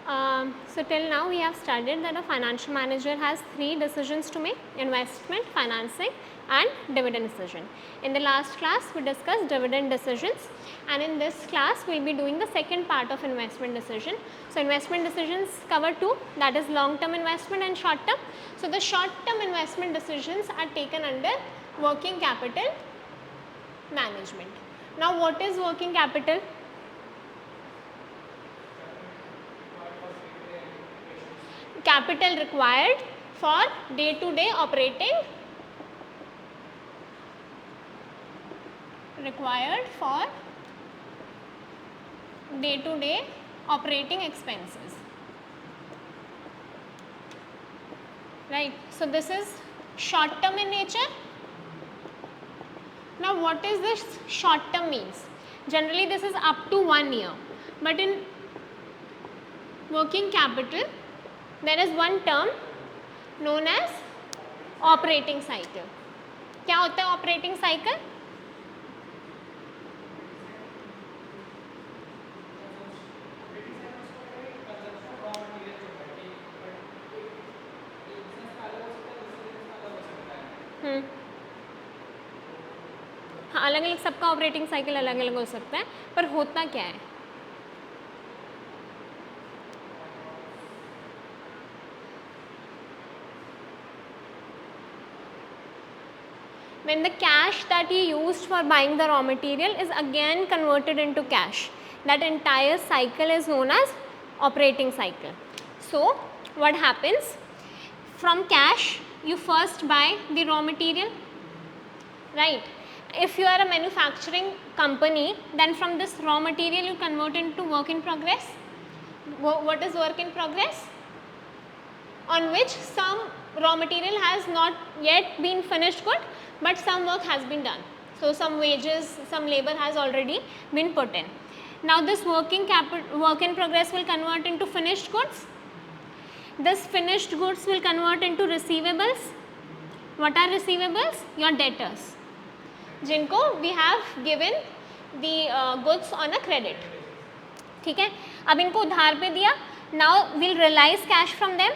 So till now we have studied that a financial manager has 3 decisions to make: investment, financing and dividend decision. In the last class we discussed dividend decisions, and in this class we will be doing the second part of investment decision. So investment decisions cover 2, that is long term investment and short term. So the short term investment decisions are taken under working capital management. Now what is working capital? Capital required for day to day operating, expenses, right. So this is short term in nature. Now what is this short term means? Generally this is up to 1 year, but in working capital there is one term known as operating cycle. क्या होता है operating cycle? हाँ, अलग अलग सबका operating cycle अलग अलग हो सकता है, पर होता क्या है? When the cash that you used for buying the raw material is again converted into cash, that entire cycle is known as operating cycle. So what happens? From cash you first buy the raw material, right. If you are a manufacturing company, then from this raw material you convert into work in progress. What is work in progress? On which some raw material has not yet been finished good, but some work has been done. So some wages, some labor has already been put in. Now this work in progress will convert into finished goods. This finished goods will convert into receivables. What are receivables? Your debtors, जिनको we have given the goods on a credit. ठीक है, अब इनको उधार पे दिया. Now we'll realize cash from them.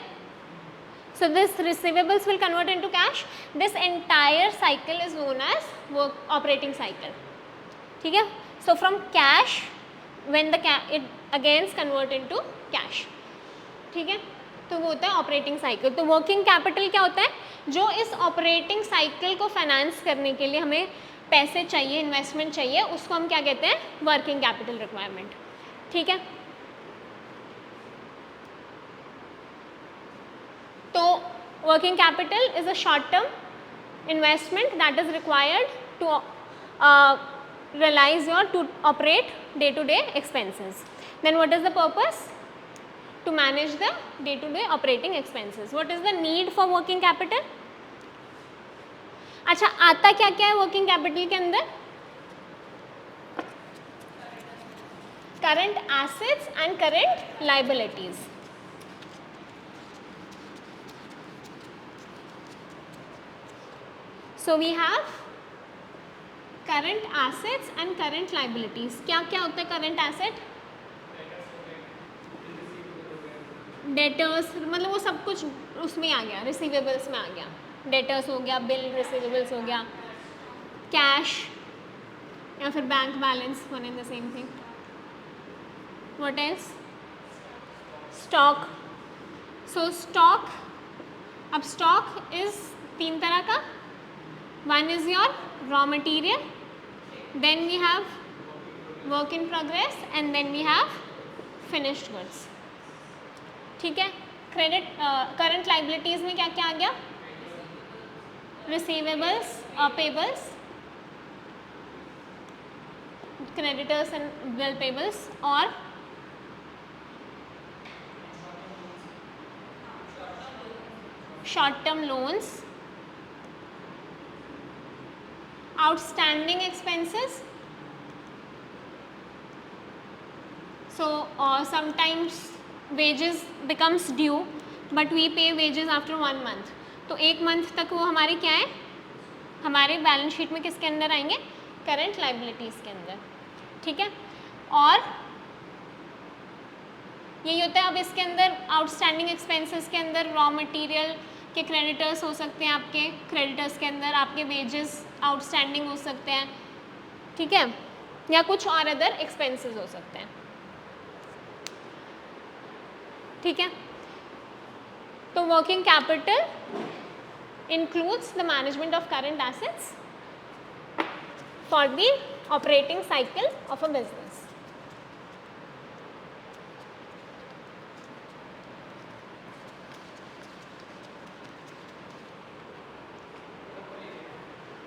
So this receivables will convert into cash. This entire cycle is known as operating cycle. ठीक है. So from cash, when it again convert into cash. ठीक है, तो वो होता है ऑपरेटिंग साइकिल. तो working capital क्या होता है? जो इस ऑपरेटिंग साइकिल को फाइनेंस करने के लिए हमें पैसे चाहिए, इन्वेस्टमेंट चाहिए, उसको हम क्या कहते हैं? Working capital requirement. ठीक है. तो working capital is a short term investment that is required to realize to operate day to day expenses. Then what is the purpose? To manage the day to day operating expenses. What is the need for working capital? अच्छा, आता क्या क्या है working capital के अंदर? Current assets and current liabilities. So we have current assets and current liabilities. क्या क्या होता है current asset? Debtors, मतलब वो सब कुछ उसमें आ गया, receivables में आ गया. Debtors हो गया, bill receivables हो गया, cash या फिर bank balance, one and the same thing. What else? Stock. So stock, अब stock is 3 तरह का. One is your raw material, then we have work in progress, and then we have finished goods. ठीक है. Credit current liabilities में क्या क्या आ गया? Receivables, payables, creditors and bill payables, और short term loans, outstanding expenses. So sometimes wages becomes due, but we pay wages after 1 month. तो 1 month तक वो हमारे क्या है? हमारे बैलेंस शीट में किसके अंदर आएंगे? करंट लाइबिलिटीज़ के अंदर. ठीक है. और यही होता है। अब इसके अंदर आउटस्टैंडिंग एक्सपेंसेस के अंदर रॉ मटेरियल के क्रेडिटर्स हो सकते हैं, आपके क्रेडिटर्स के अंदर आपके वेजेस आउटस्टैंडिंग हो सकते हैं, ठीक है, या कुछ और अदर एक्सपेंसेस हो सकते हैं, ठीक है। तो working capital includes the management of current assets for the operating cycle of a business.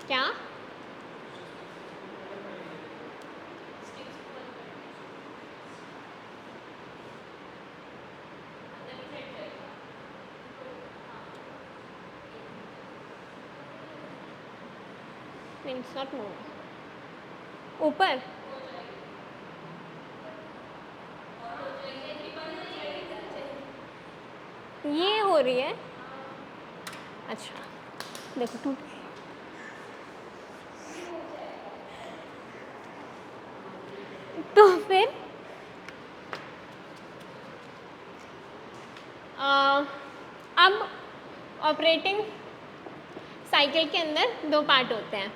क्या? नहीं, it's not moving. ऊपर ये हो रही है, अच्छा देखो टूट गई। तो फिर अब ऑपरेटिंग साइकिल के अंदर दो पार्ट होते हैं,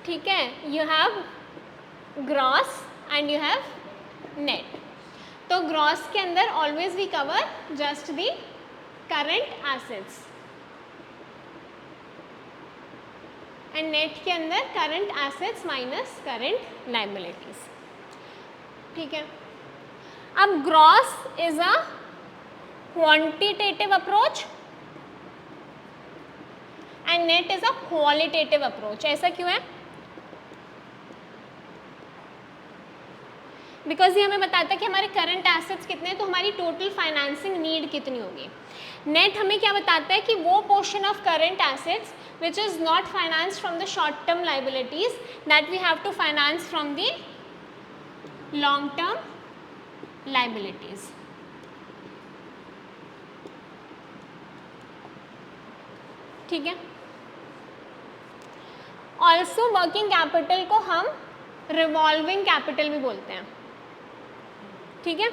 ठीक है। You have gross and you have net. तो ग्रॉस के अंदर always we cover just the current assets and net के अंदर current assets minus current liabilities, ठीक है। अब gross is a quantitative approach and net is a qualitative approach. ऐसा क्यों है? बिकॉज ये हमें बताता है कि हमारे करंट एसेट्स कितने हैं, तो हमारी टोटल फाइनेंसिंग नीड कितनी होगी। नेट हमें क्या बताता है कि वो portion of current assets which is not financed from the short term liabilities that we have to finance from the long term liabilities, ठीक है। ऑल्सो वर्किंग कैपिटल को हम रिवॉल्विंग कैपिटल भी बोलते हैं, ठीक है।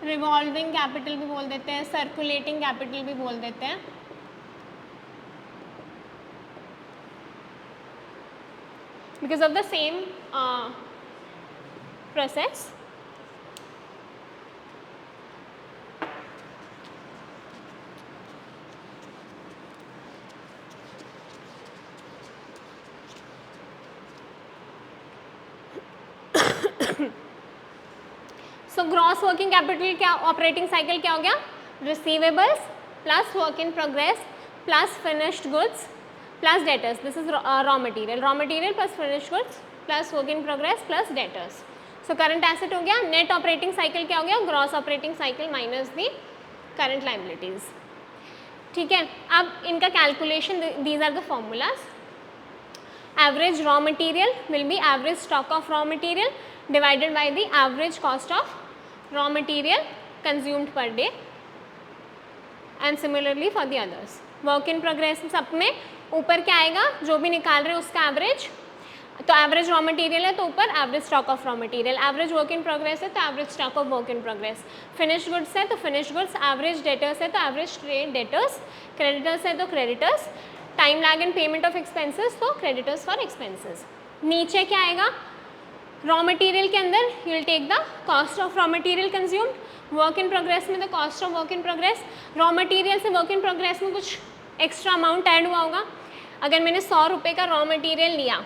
रिवॉल्विंग कैपिटल भी बोल देते हैं, सर्कुलेटिंग कैपिटल भी बोल देते हैं, because of the same process. So gross working capital क्या, ऑपरेटिंग साइकिल क्या हो गया? Receivables plus work in progress plus finished goods plus debtors, this is raw material plus finished goods plus work in progress plus debtors. So current asset हो गया। Net operating cycle क्या हो गया? Gross operating cycle minus the current liabilities, ठीक है। अब इनका calculation, these are the formulas. Average raw material will be average stock of raw material divided by the average cost of raw material consumed per day and similarly for the others. Work in progress सब में ऊपर क्या आएगा? जो भी निकाल रहे हैं उसका एवरेज, तो एवरेज रॉ मटेरियल है तो ऊपर average stock of raw material, average work in progress है तो average stock of work in progress, finished goods है तो फिनिश्ड गुड्स, एवरेज डेटर्स है तो एवरेज ट्रेड डेटर्स, क्रेडिटर्स है तो creditors, time lag in payment of expenses तो creditors for expenses. नीचे क्या आएगा? रॉ मटेरियल के अंदर you will take the cost of raw material consumed, work in progress में the cost of work in progress. Raw material से work in progress में कुछ एक्स्ट्रा अमाउंट ऐड हुआ होगा। अगर मैंने 100 रुपये का रॉ मटेरियल लिया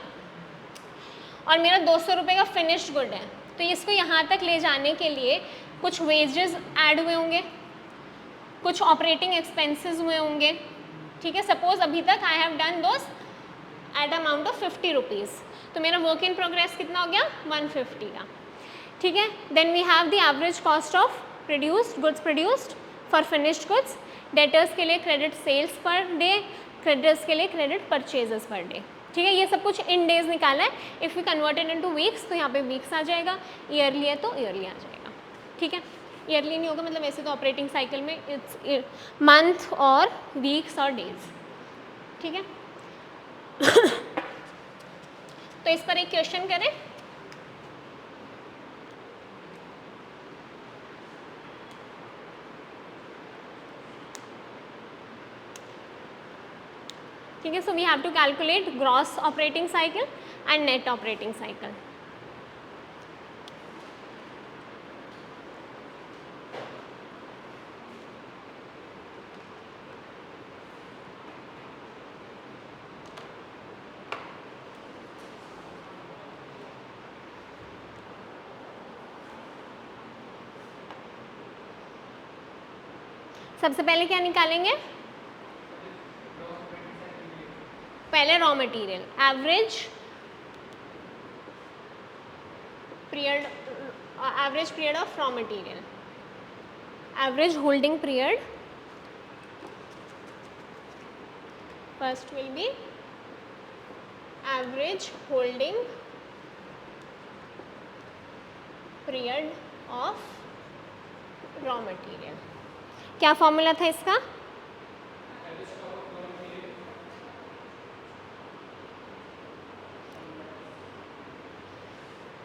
और मेरा 200 रुपये का फिनिश्ड गुड है, तो इसको यहाँ तक ले जाने के लिए कुछ वेजेस ऐड हुए होंगे, कुछ ऑपरेटिंग एक्सपेंसेस हुए होंगे, ठीक है। सपोज अभी तक I have done those at amount of 50 rupees, तो मेरा वर्क इन प्रोग्रेस कितना हो गया? 150 का, ठीक है। Then we have the average cost of produced goods produced for finished goods, debtors के लिए क्रेडिट सेल्स पर डे, क्रेडिटर्स के लिए क्रेडिट परचेजेस पर डे, ठीक है। ये सब कुछ इन डेज निकाला है। If you converted into weeks तो यहाँ पे वीक्स आ जाएगा, ईयरली है तो ईयरली आ जाएगा, ठीक है। ईयरली नहीं होगा, मतलब ऐसे तो ऑपरेटिंग साइकिल में इट्स मंथ और वीक्स और डेज, ठीक है। तो इस पर एक क्वेश्चन करें। ठीक है. So we have to calculate gross operating cycle and net operating cycle. सबसे पहले क्या निकालेंगे? पहले raw material, average period of raw material, average holding period. First will be average holding period of raw material. क्या formula था इसका?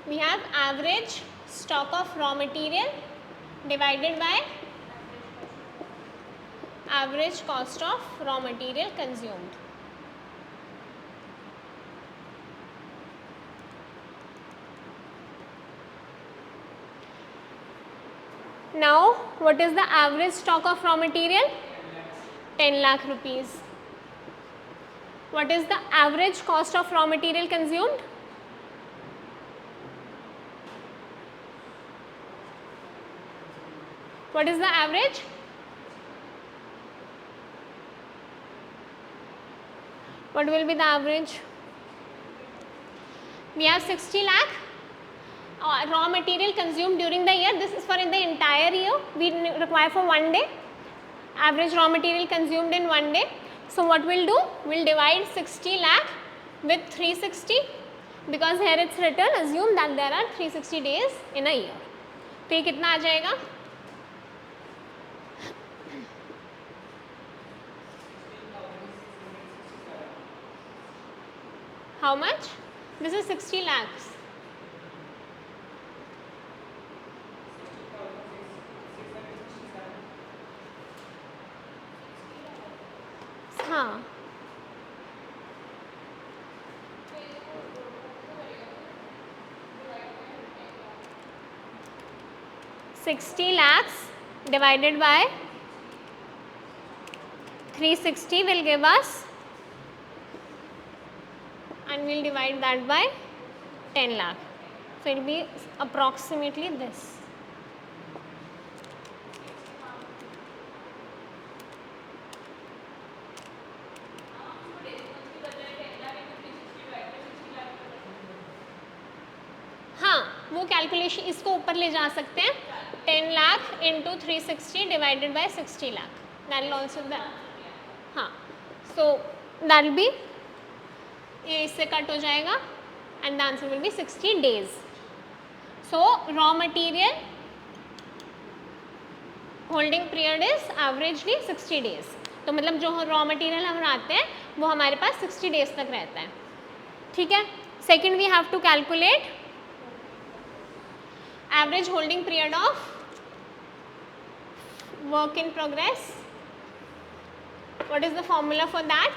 We have average stock of raw material divided by average cost of raw material consumed. Now what is the average stock of raw material? 10 lakh rupees. What is the average cost of raw material consumed? What is the average? What will be the average? We have 60 lakh raw material consumed during the year. This is for in the entire year. We require for 1 day. Average raw material consumed in 1 day. So what we'll do? We'll divide 60 lakh with 360 because here it's written assume that there are 360 days in a year. तो ये कितना आ जाएगा? How much? This is 60 lakhs. हाँ. $60 lakhs divided by 360 will give us, and we'll divide that by 10 lakh. So it will be approximately this. हाँ, वो calculation इसको ऊपर ले जा सकते हैं. 10 lakh into 360 divided by 60 lakh. That will also the, हाँ. सो दैट विल बी, ये इससे कट हो जाएगा and the answer will be 60 days. So raw material holding period is averagely 60 days. तो मतलब जो रॉ मटेरियल हम लाते हैं वो हमारे पास 60 डेज तक रहता है. ठीक है. Second we have to calculate average holding period of work in progress. What is the formula for that?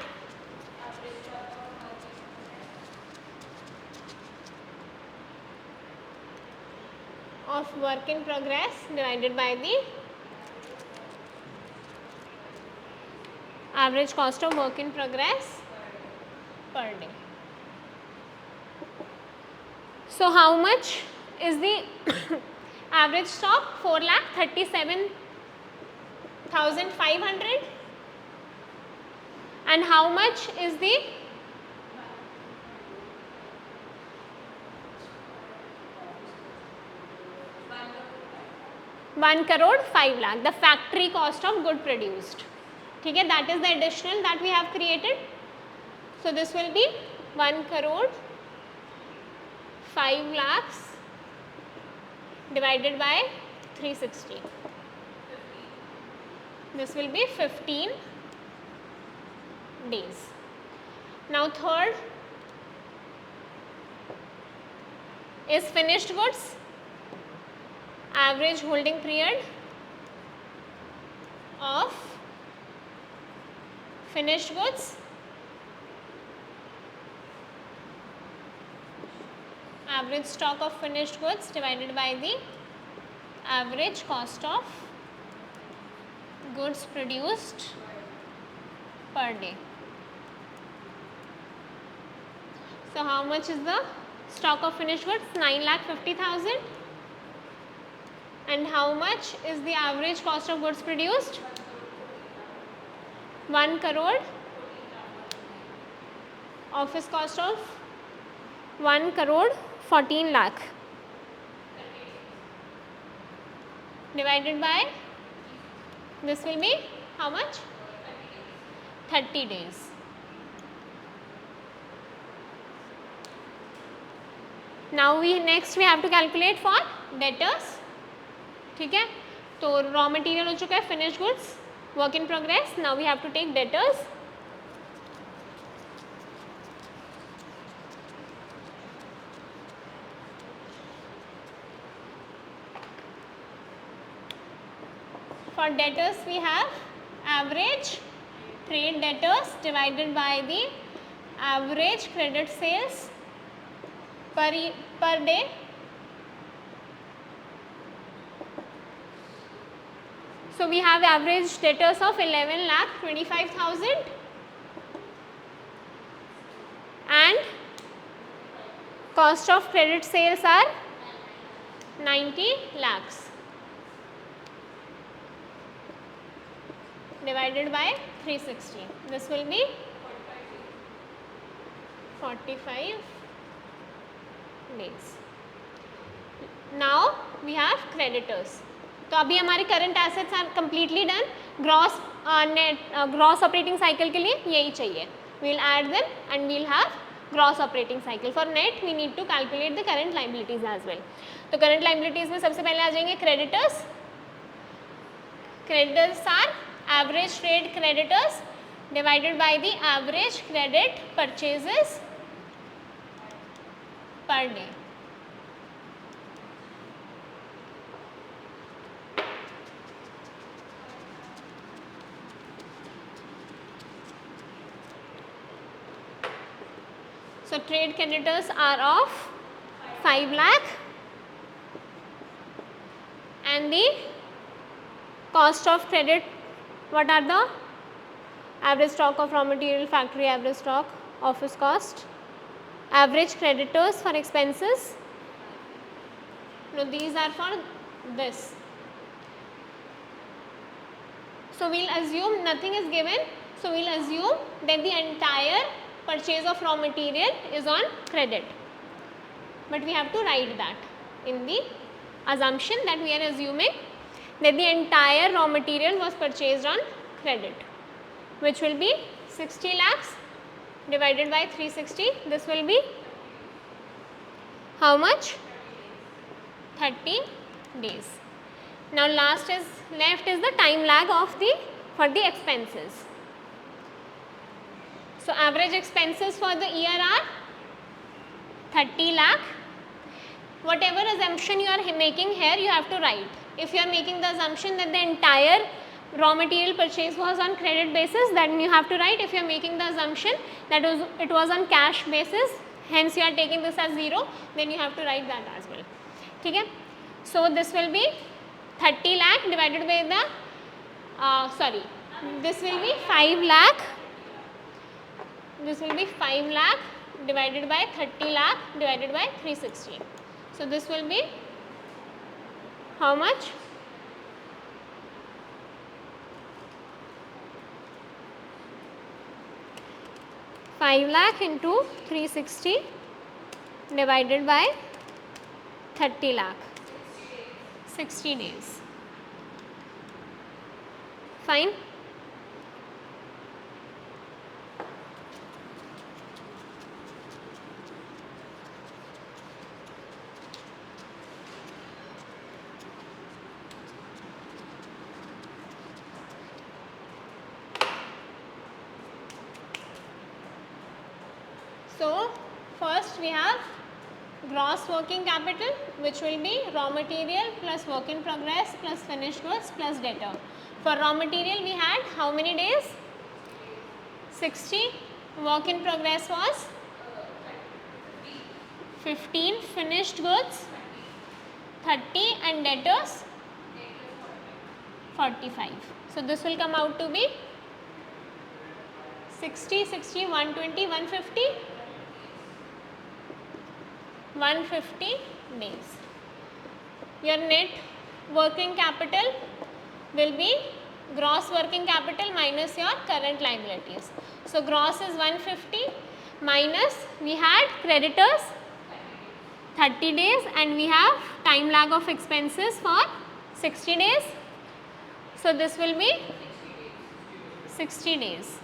Of work in progress divided by the average cost of work in progress per day. So how much is the average stock? 4,37,500. And how much is the $1 crore 5 lakh, the factory cost of good produced. ठीक है, that is the additional that we have created. So this will be 1 crore 5 lakhs divided by 360. This will be 15 days. Now third is finished goods. Average holding period of finished goods average stock of finished goods divided by the average cost of goods produced per day. So how much is the stock of finished goods? 9,50,000. And how much is the average cost of goods produced? 1 crore. Office cost of 1 crore 14 lakh divided by, this will be how much? 30 days. Now next we have to calculate for debtors. ठीक है, तो raw material हो चुका है, finish goods, work in progress. Now we have to take debtors. For debtors we have average trade debtors divided by the average credit sales per day. So we have average debtors of 11,25,000 and cost of credit sales are 90 lakhs divided by 360. This will be 45 days. Now we have creditors. तो अभी हमारे current assets are completely done. Gross operating cycle के लिए यही चाहिए. We will add them and we will have gross operating cycle. For net we need to calculate the current liabilities as well. तो current liabilities में सबसे पहले आ जाएंगे creditors. Creditors are average trade creditors divided by the average credit purchases पर day. So trade creditors are of 5 lakh and the cost of credit, what are the average stock of raw material, factory average stock, office cost, average creditors for expenses. No, these are for this. So we'll assume nothing is given. So we'll assume that the entire purchase of raw material is on credit, but we have to write that in the assumption that we are assuming that the entire raw material was purchased on credit, which will be 60 lakhs divided by 360. This will be how much? 30 days. Now left is the time lag of for the expenses. So average expenses for the year are 30 lakh. Whatever assumption you are making here, you have to write. If you are making the assumption that the entire raw material purchase was on credit basis, then you have to write. If you are making the assumption that it was on cash basis, hence you are taking this as 0, then you have to write that as well. Okay? So this will be 30 lakh divided by the, this will be 5 lakh. This will be 5 lakh divided by 30 lakh divided by 360. So this will be how much? ₹5 lakh into 360 divided by 30 lakh. 60 days. Fine. So first we have gross working capital, which will be raw material plus work in progress plus finished goods plus debtor. For raw material we had how many days? 60. Work in progress was 15 finished goods 30 and debtors 45. So this will come out to be 60, 60, 120, 150, 150 days. Your net working capital will be gross working capital minus your current liabilities. So gross is 150 minus we had creditors 30 days and we have time lag of expenses for 60 days. So this will be 60 days.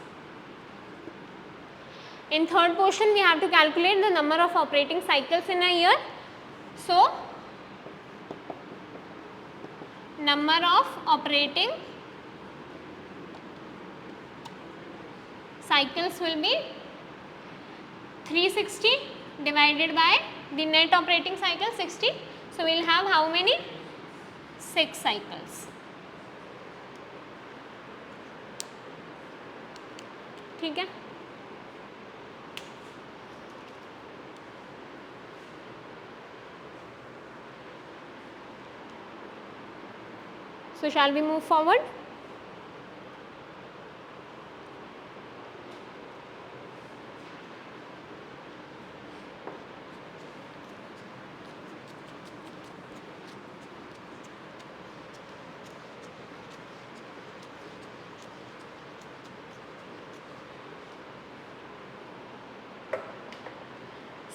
In third portion we have to calculate the number of operating cycles in a year. So number of operating cycles will be 360 divided by the net operating cycle 60. So we will have how many? 6 cycles. ठीक है. So shall we move forward?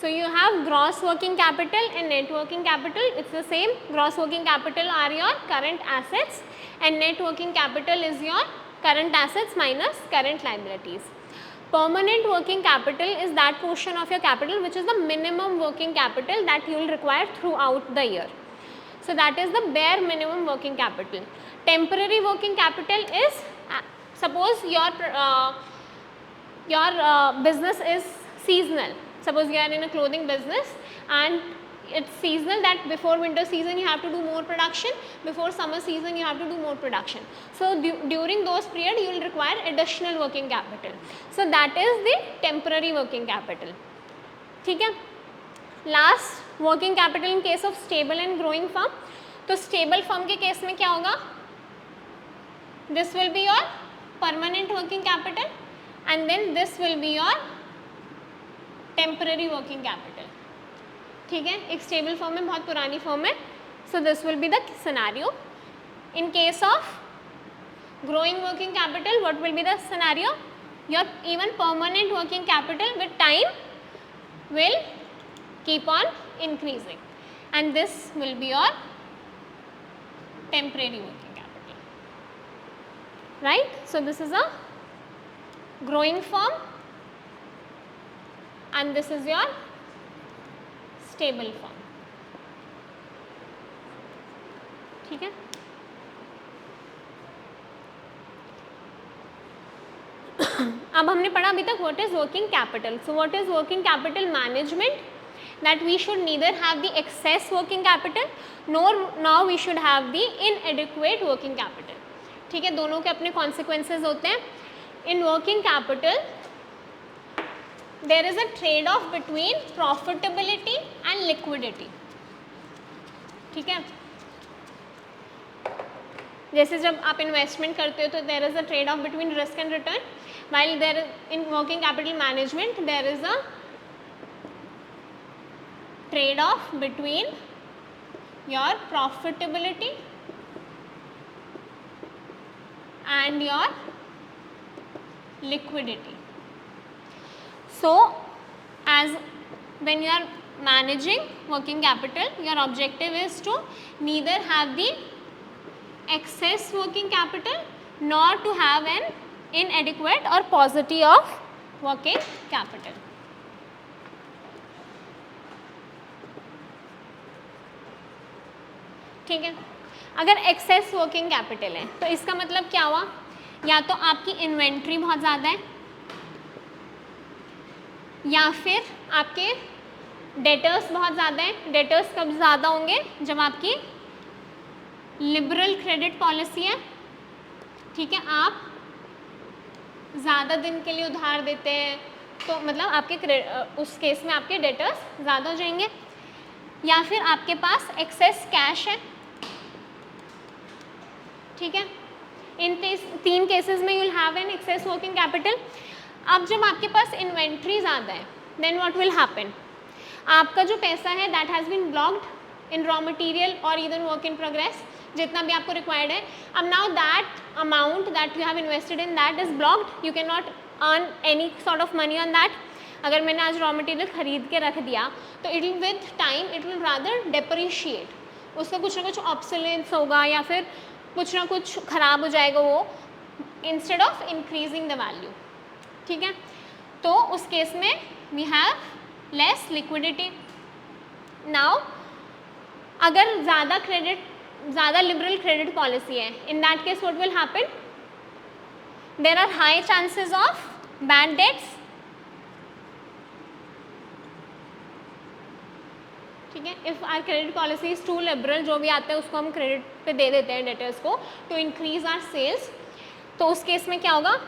So you have gross working capital and net working capital. It's the same. Gross working capital are your current assets and net working capital is your current assets minus current liabilities. Permanent working capital is that portion of your capital which is the minimum working capital that you will require throughout the year. So that is the bare minimum working capital. Temporary working capital is suppose your business is seasonal. Suppose you are in a clothing business and it's seasonal, that before winter season you have to do more production, before summer season you have to do more production. So during those period you will require additional working capital. So that is the temporary working capital. ठीक है. Last working capital in case of stable and growing firm. तो stable firm के case में क्या होगा? This will be your permanent working capital and then this will be your temporary working capital. ठीक है. एक stable firm है, बहुत पुरानी firm है. So this will be the scenario. In case of growing working capital, what will be the scenario? Your even permanent working capital with time will keep on increasing and this will be your temporary working capital, right? So this is a growing firm and this is your stable firm. ठीक है. अब हमने पढ़ा अभी तक what is working capital. So what is working capital management? That we should neither have the excess working capital nor now we should have the inadequate working capital. ठीक है. दोनों के अपने consequences होते हैं. In working capital there is a trade off between profitability and liquidity. ठीक है. जैसे जब आप इन्वेस्टमेंट करते हो तो there is a trade off between risk and return, while there in working capital management there is a trade off between your profitability and your liquidity. So as when you are managing working capital, your objective is to neither have the excess working capital nor to have an inadequate or paucity of working capital. ठीक है. अगर access working capital है तो इसका मतलब क्या हुआ? या तो आपकी इन्वेंट्री बहुत ज़्यादा है या फिर आपके डेटर्स बहुत ज़्यादा हैं. डेटर्स कब ज़्यादा होंगे? जब आपकी लिबरल क्रेडिट पॉलिसी है. ठीक है. आप ज़्यादा दिन के लिए उधार देते हैं, तो मतलब आपके उस केस में आपके डेटर्स ज़्यादा हो जाएंगे। या फिर आपके पास एक्सेस कैश है, ठीक है, इन 3 केसेस में you will have an excess working capital. अब जब आपके पास इन्वेंट्री ज़्यादा है देन व्हाट विल हैपन, आपका जो पैसा है that has been blocked in raw material और इवन वर्क इन प्रोग्रेस, जितना भी आपको रिक्वायर्ड है। अब now that amount that you have invested in that is blocked, you can not earn any sort of money on that. अगर मैंने आज raw material खरीद के रख दिया तो it will with time it will rather depreciate, उसका कुछ ना कुछ ऑब्सोलेंस होगा या फिर कुछ ना कुछ ख़राब हो जाएगा वो, instead of increasing the value, ठीक है। तो उस केस में we have less liquidity. Now अगर ज़्यादा लिबरल क्रेडिट पॉलिसी है, in that case what will happen, there are high chances of bad debts, ठीक है। If our credit policy is too liberal, जो भी आता है उसको हम क्रेडिट पे दे देते हैं डेटर्स को टू इंक्रीज आर सेल्स, तो उस केस में क्या होगा,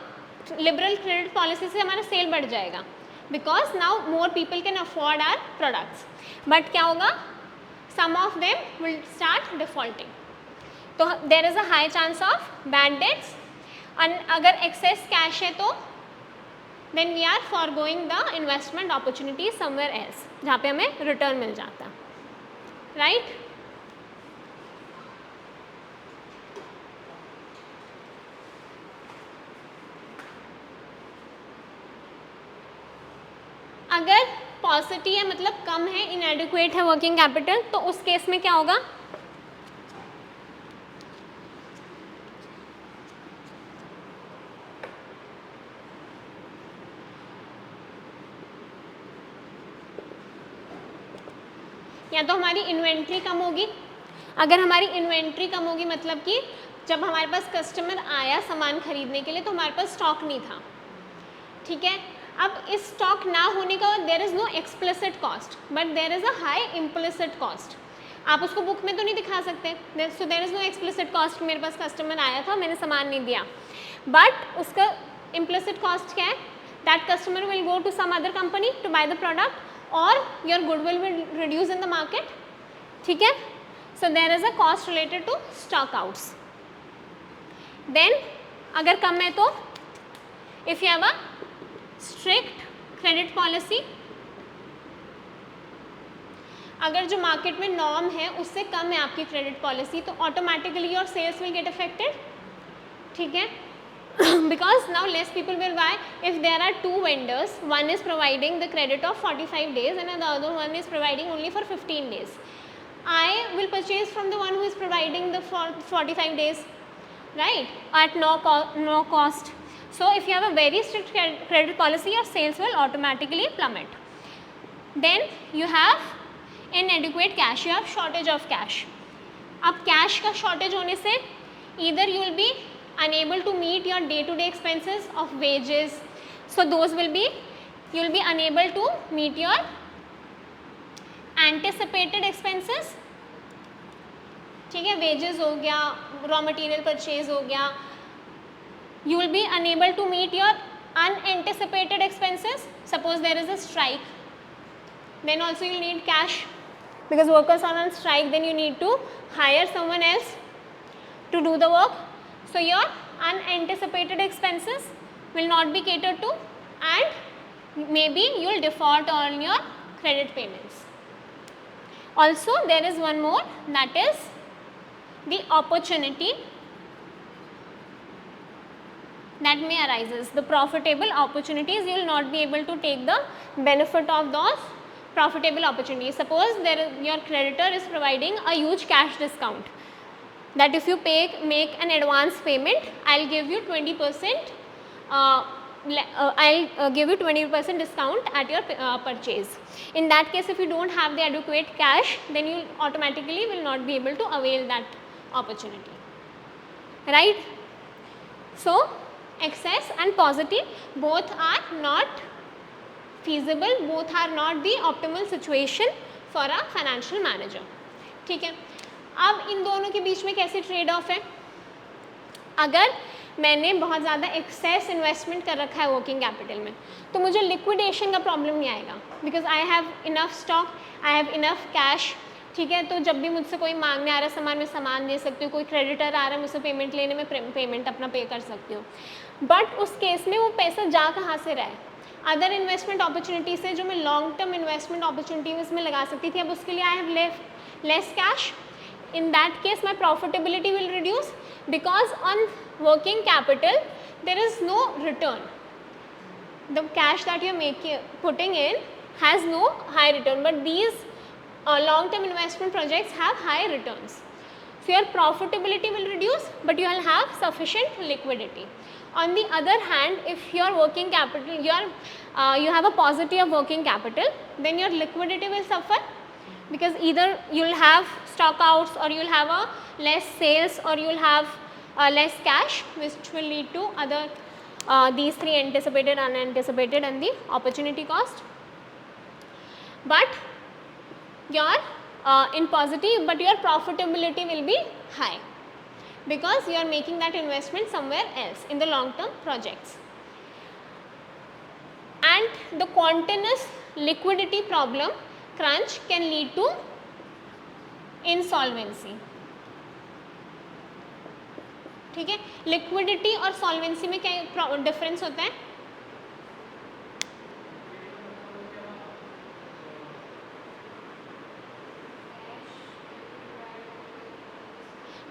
लिबरल क्रेडिट पॉलिसी से हमारा सेल बढ़ जाएगा because now more people can afford our products, but क्या होगा, some of them will start defaulting, तो there is a high chance of bad debts. अगर एक्सेस कैश है तो then we are for going the investment opportunity somewhere else, जहाँ पे हमें return मिल जाता है, राइट। अगर पॉजिटिव है मतलब कम है, इनएडिक्वेट है वर्किंग कैपिटल, तो उस केस में क्या होगा, या तो हमारी इन्वेंट्री कम होगी। अगर हमारी इन्वेंट्री कम होगी मतलब कि जब हमारे पास कस्टमर आया सामान खरीदने के लिए तो हमारे पास स्टॉक नहीं था, ठीक है। अब इस स्टॉक ना होने का there is no explicit cost but there is a high implicit cost, आप उसको बुक में तो नहीं दिखा सकते, so there is no explicit cost, मेरे पास कस्टमर आया था मैंने सामान नहीं दिया, बट उसका इम्प्लिसिट कॉस्ट क्या है, that customer will go to some other company to buy the product और your goodwill will reduce in the market, ठीक है। So there is a cost related to stock outs. Then अगर कम है तो if you have a strict credit policy, अगर जो market में नॉर्म है उससे कम है आपकी क्रेडिट पॉलिसी तो automatically your sales will get affected, ठीक है, because now less people will buy. If there are 2 vendors, one is providing the credit of 45 days and the other one is providing only for 15 days, I will purchase from the one who is providing the 45 days, right, at no cost. So if you have a very strict credit policy, your sales will automatically plummet. Then you have inadequate cash, you have shortage of cash. अब cash का shortage होने से either you will be unable to meet your day-to-day expenses of wages, so those will be, you will be unable to meet your anticipated expenses, ठीक है, wages हो गया, raw material purchase हो गया, you will be unable to meet your unanticipated expenses, suppose there is a strike, then also you need cash because workers are on strike, then you need to hire someone else to do the work. So your unanticipated expenses will not be catered to and maybe you will default on your credit payments. Also there is one more, that is the opportunity that may arises, the profitable opportunities, you will not be able to take the benefit of those profitable opportunities. Suppose your creditor is providing a huge cash discount, that if you make an advance payment, I'll give you 20%, I'll give you 20% discount at your purchase. In that case, if you don't have the adequate cash, then you automatically will not be able to avail that opportunity, right? So excess and positive both are not feasible, both are not the optimal situation for a financial manager, ठीक है। अब इन दोनों के बीच में कैसे trade off है, अगर मैंने बहुत ज़्यादा एक्सेस इन्वेस्टमेंट कर रखा है वर्किंग कैपिटल में, तो मुझे लिक्विडेशन का प्रॉब्लम नहीं आएगा, because I have enough stock, I have enough cash, ठीक है। तो जब भी मुझसे कोई मांगने आ रहा है सामान, मैं सामान दे सकती हूँ, कोई क्रेडिटर आ रहा है मुझसे पेमेंट लेने में, पेमेंट अपना पे कर सकती हूँ। बट उस केस में वो पैसा जा कहाँ से रहा है? अदर इन्वेस्टमेंट अपॉर्चुनिटी से जो मैं लॉन्ग टर्म इन्वेस्टमेंट अपॉर्चुनिटीज में लगा सकती थी, अब उसके लिए I have less cash. In that case my profitability will reduce, because on working capital there is no return. The cash that you are putting in has no high return, but these long term investment projects have high returns. So your profitability will reduce, but you will have sufficient liquidity. On the other hand, if your working capital, you have a paucity of working capital, then your liquidity will suffer, because either you will have stock outs, or you will have a less sales, or you will have less cash, which will lead to other these three: anticipated, unanticipated, and the opportunity cost. But your in positive, but your profitability will be high, because you are making that investment somewhere else in the long term projects. And the continuous liquidity problem crunch can lead to insolvency. ठीक है, liquidity और solvency में क्या difference होता है?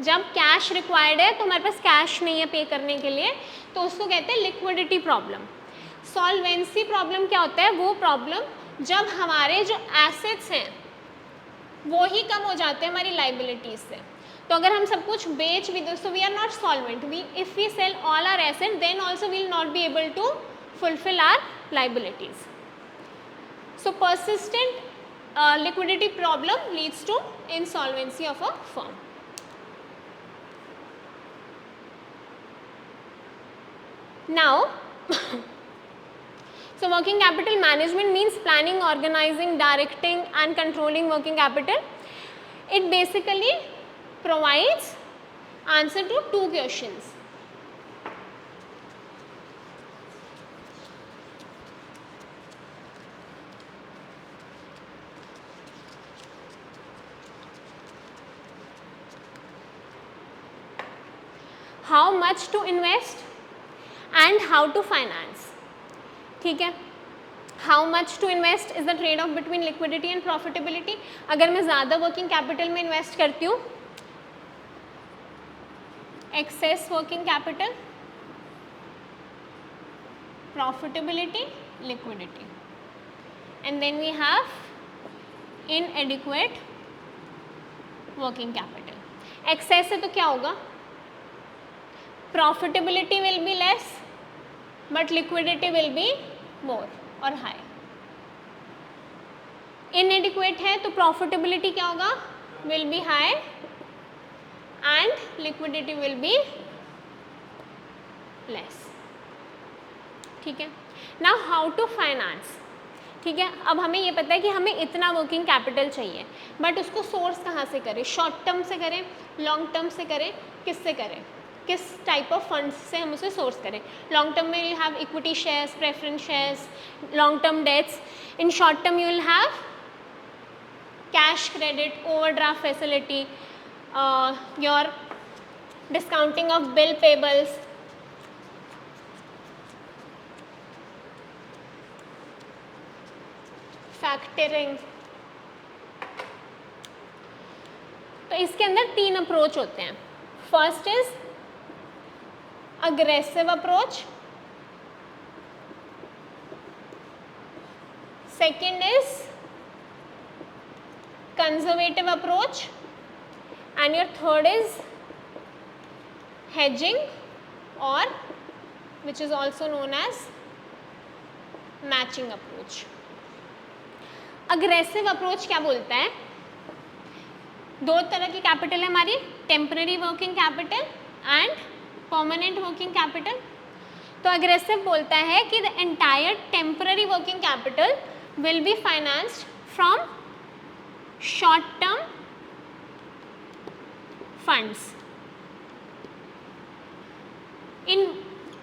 जब cash required है तो हमारे पास कैश नहीं है पे करने के लिए, तो उसको कहते हैं लिक्विडिटी प्रॉब्लम. सॉल्वेंसी प्रॉब्लम क्या होता है? वो प्रॉब्लम जब हमारे जो एसेट्स हैं वो ही कम हो जाते हैं हमारी लाइबिलिटीज से. तो अगर हम सब कुछ बेच भी दो, so we are not solvent. We if we sell all our asset, then also we will not be able to fulfil our liabilities. So persistent liquidity problem leads to insolvency of a firm. Now so working capital management means planning, organizing, directing and controlling working capital. It basically provides answer to two questions. How much to invest and how to finance. ठीक है, how much to invest is the trade off between liquidity and profitability. अगर मैं ज़्यादा working capital में invest करती हूँ, excess working capital, profitability, liquidity, and then we have inadequate working capital. Excess है तो क्या होगा? Profitability will be less, but liquidity will be more or high. Inadequate है तो profitability क्या होगा? Will be high and liquidity will be less. ठीक है. Now how to finance. ठीक है, अब हमें ये पता है कि हमें इतना वर्किंग कैपिटल चाहिए, बट उसको सोर्स कहाँ से करें? शॉर्ट टर्म से करें, लॉन्ग टर्म से करें, किससे करें? किस टाइप ऑफ फंड्स से हम उसे सोर्स करें? लॉन्ग टर्म में you have equity shares, preference shares, long term debts. In short term you will have cash credit, overdraft facility, your discounting of bill payables, factoring. तो इसके अंदर तीन approach होते हैं. First is aggressive approach, second is conservative approach, and your third is hedging, or which is also known as matching approach. aggressive approach क्या बोलता है? दो तरह की कैपिटल है हमारी, temporary working capital and permanent working capital. तो aggressive बोलता है कि the entire temporary working capital will B financed from short term funds. In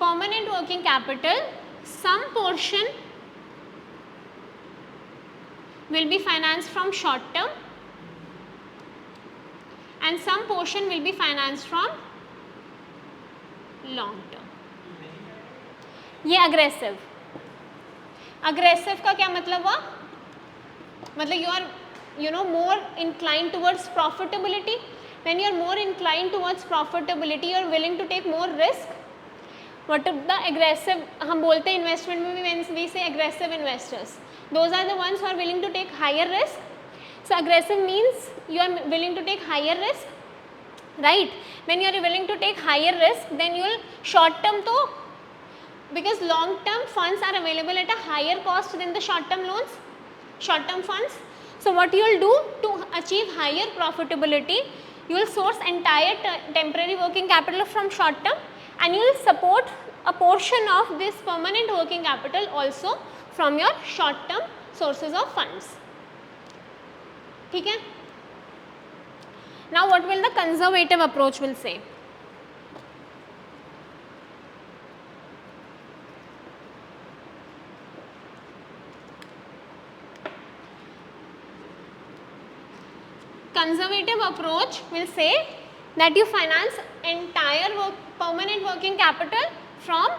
permanent working capital, some portion will be financed from short term and some portion will be financed from long term. ये अग्रेसिव, अग्रेसिव का क्या मतलब हुआ, मतलब you are more inclined towards profitability. When you are more inclined towards profitability, you are willing to take more risk. What is the aggressive, हम बोलते हैं investment में भी when we say aggressive investors, those are the ones who are willing to take higher risk. So aggressive means you are willing to take higher risk, right? When you are willing to take higher risk, then you will short term to, because long term funds are available at a higher cost than the short term loans, short term funds. So what you will do to achieve higher profitability, you will source entire temporary working capital from short term and you will support a portion of this permanent working capital also from your short term sources of funds. ठीक है? Now what will the conservative approach will say? Conservative approach will say that you finance entire permanent working capital from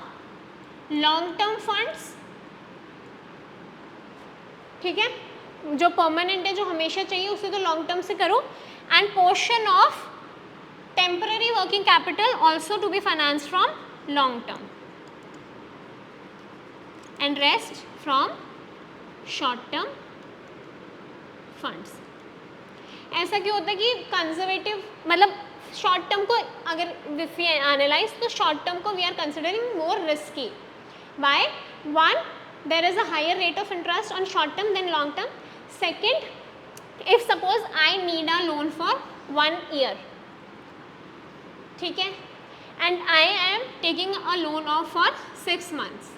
long term funds. ठीक है, जो permanent है, जो हमेशा चाहिए, उसे तो लॉन्ग टर्म से करो, and portion of temporary working capital also to be finance from long term and rest from short term funds. ऐसा क्यों होता है कि कंजर्वेटिव, मतलब शॉर्ट टर्म को अगर इफ वी एनालाइज, तो शॉर्ट टर्म को we are considering more risky. By one, there is a higher rate of interest on short term than long term. Second, if suppose I need a loan for 1 year, ठीक है, and I am taking a loan of for 6 months.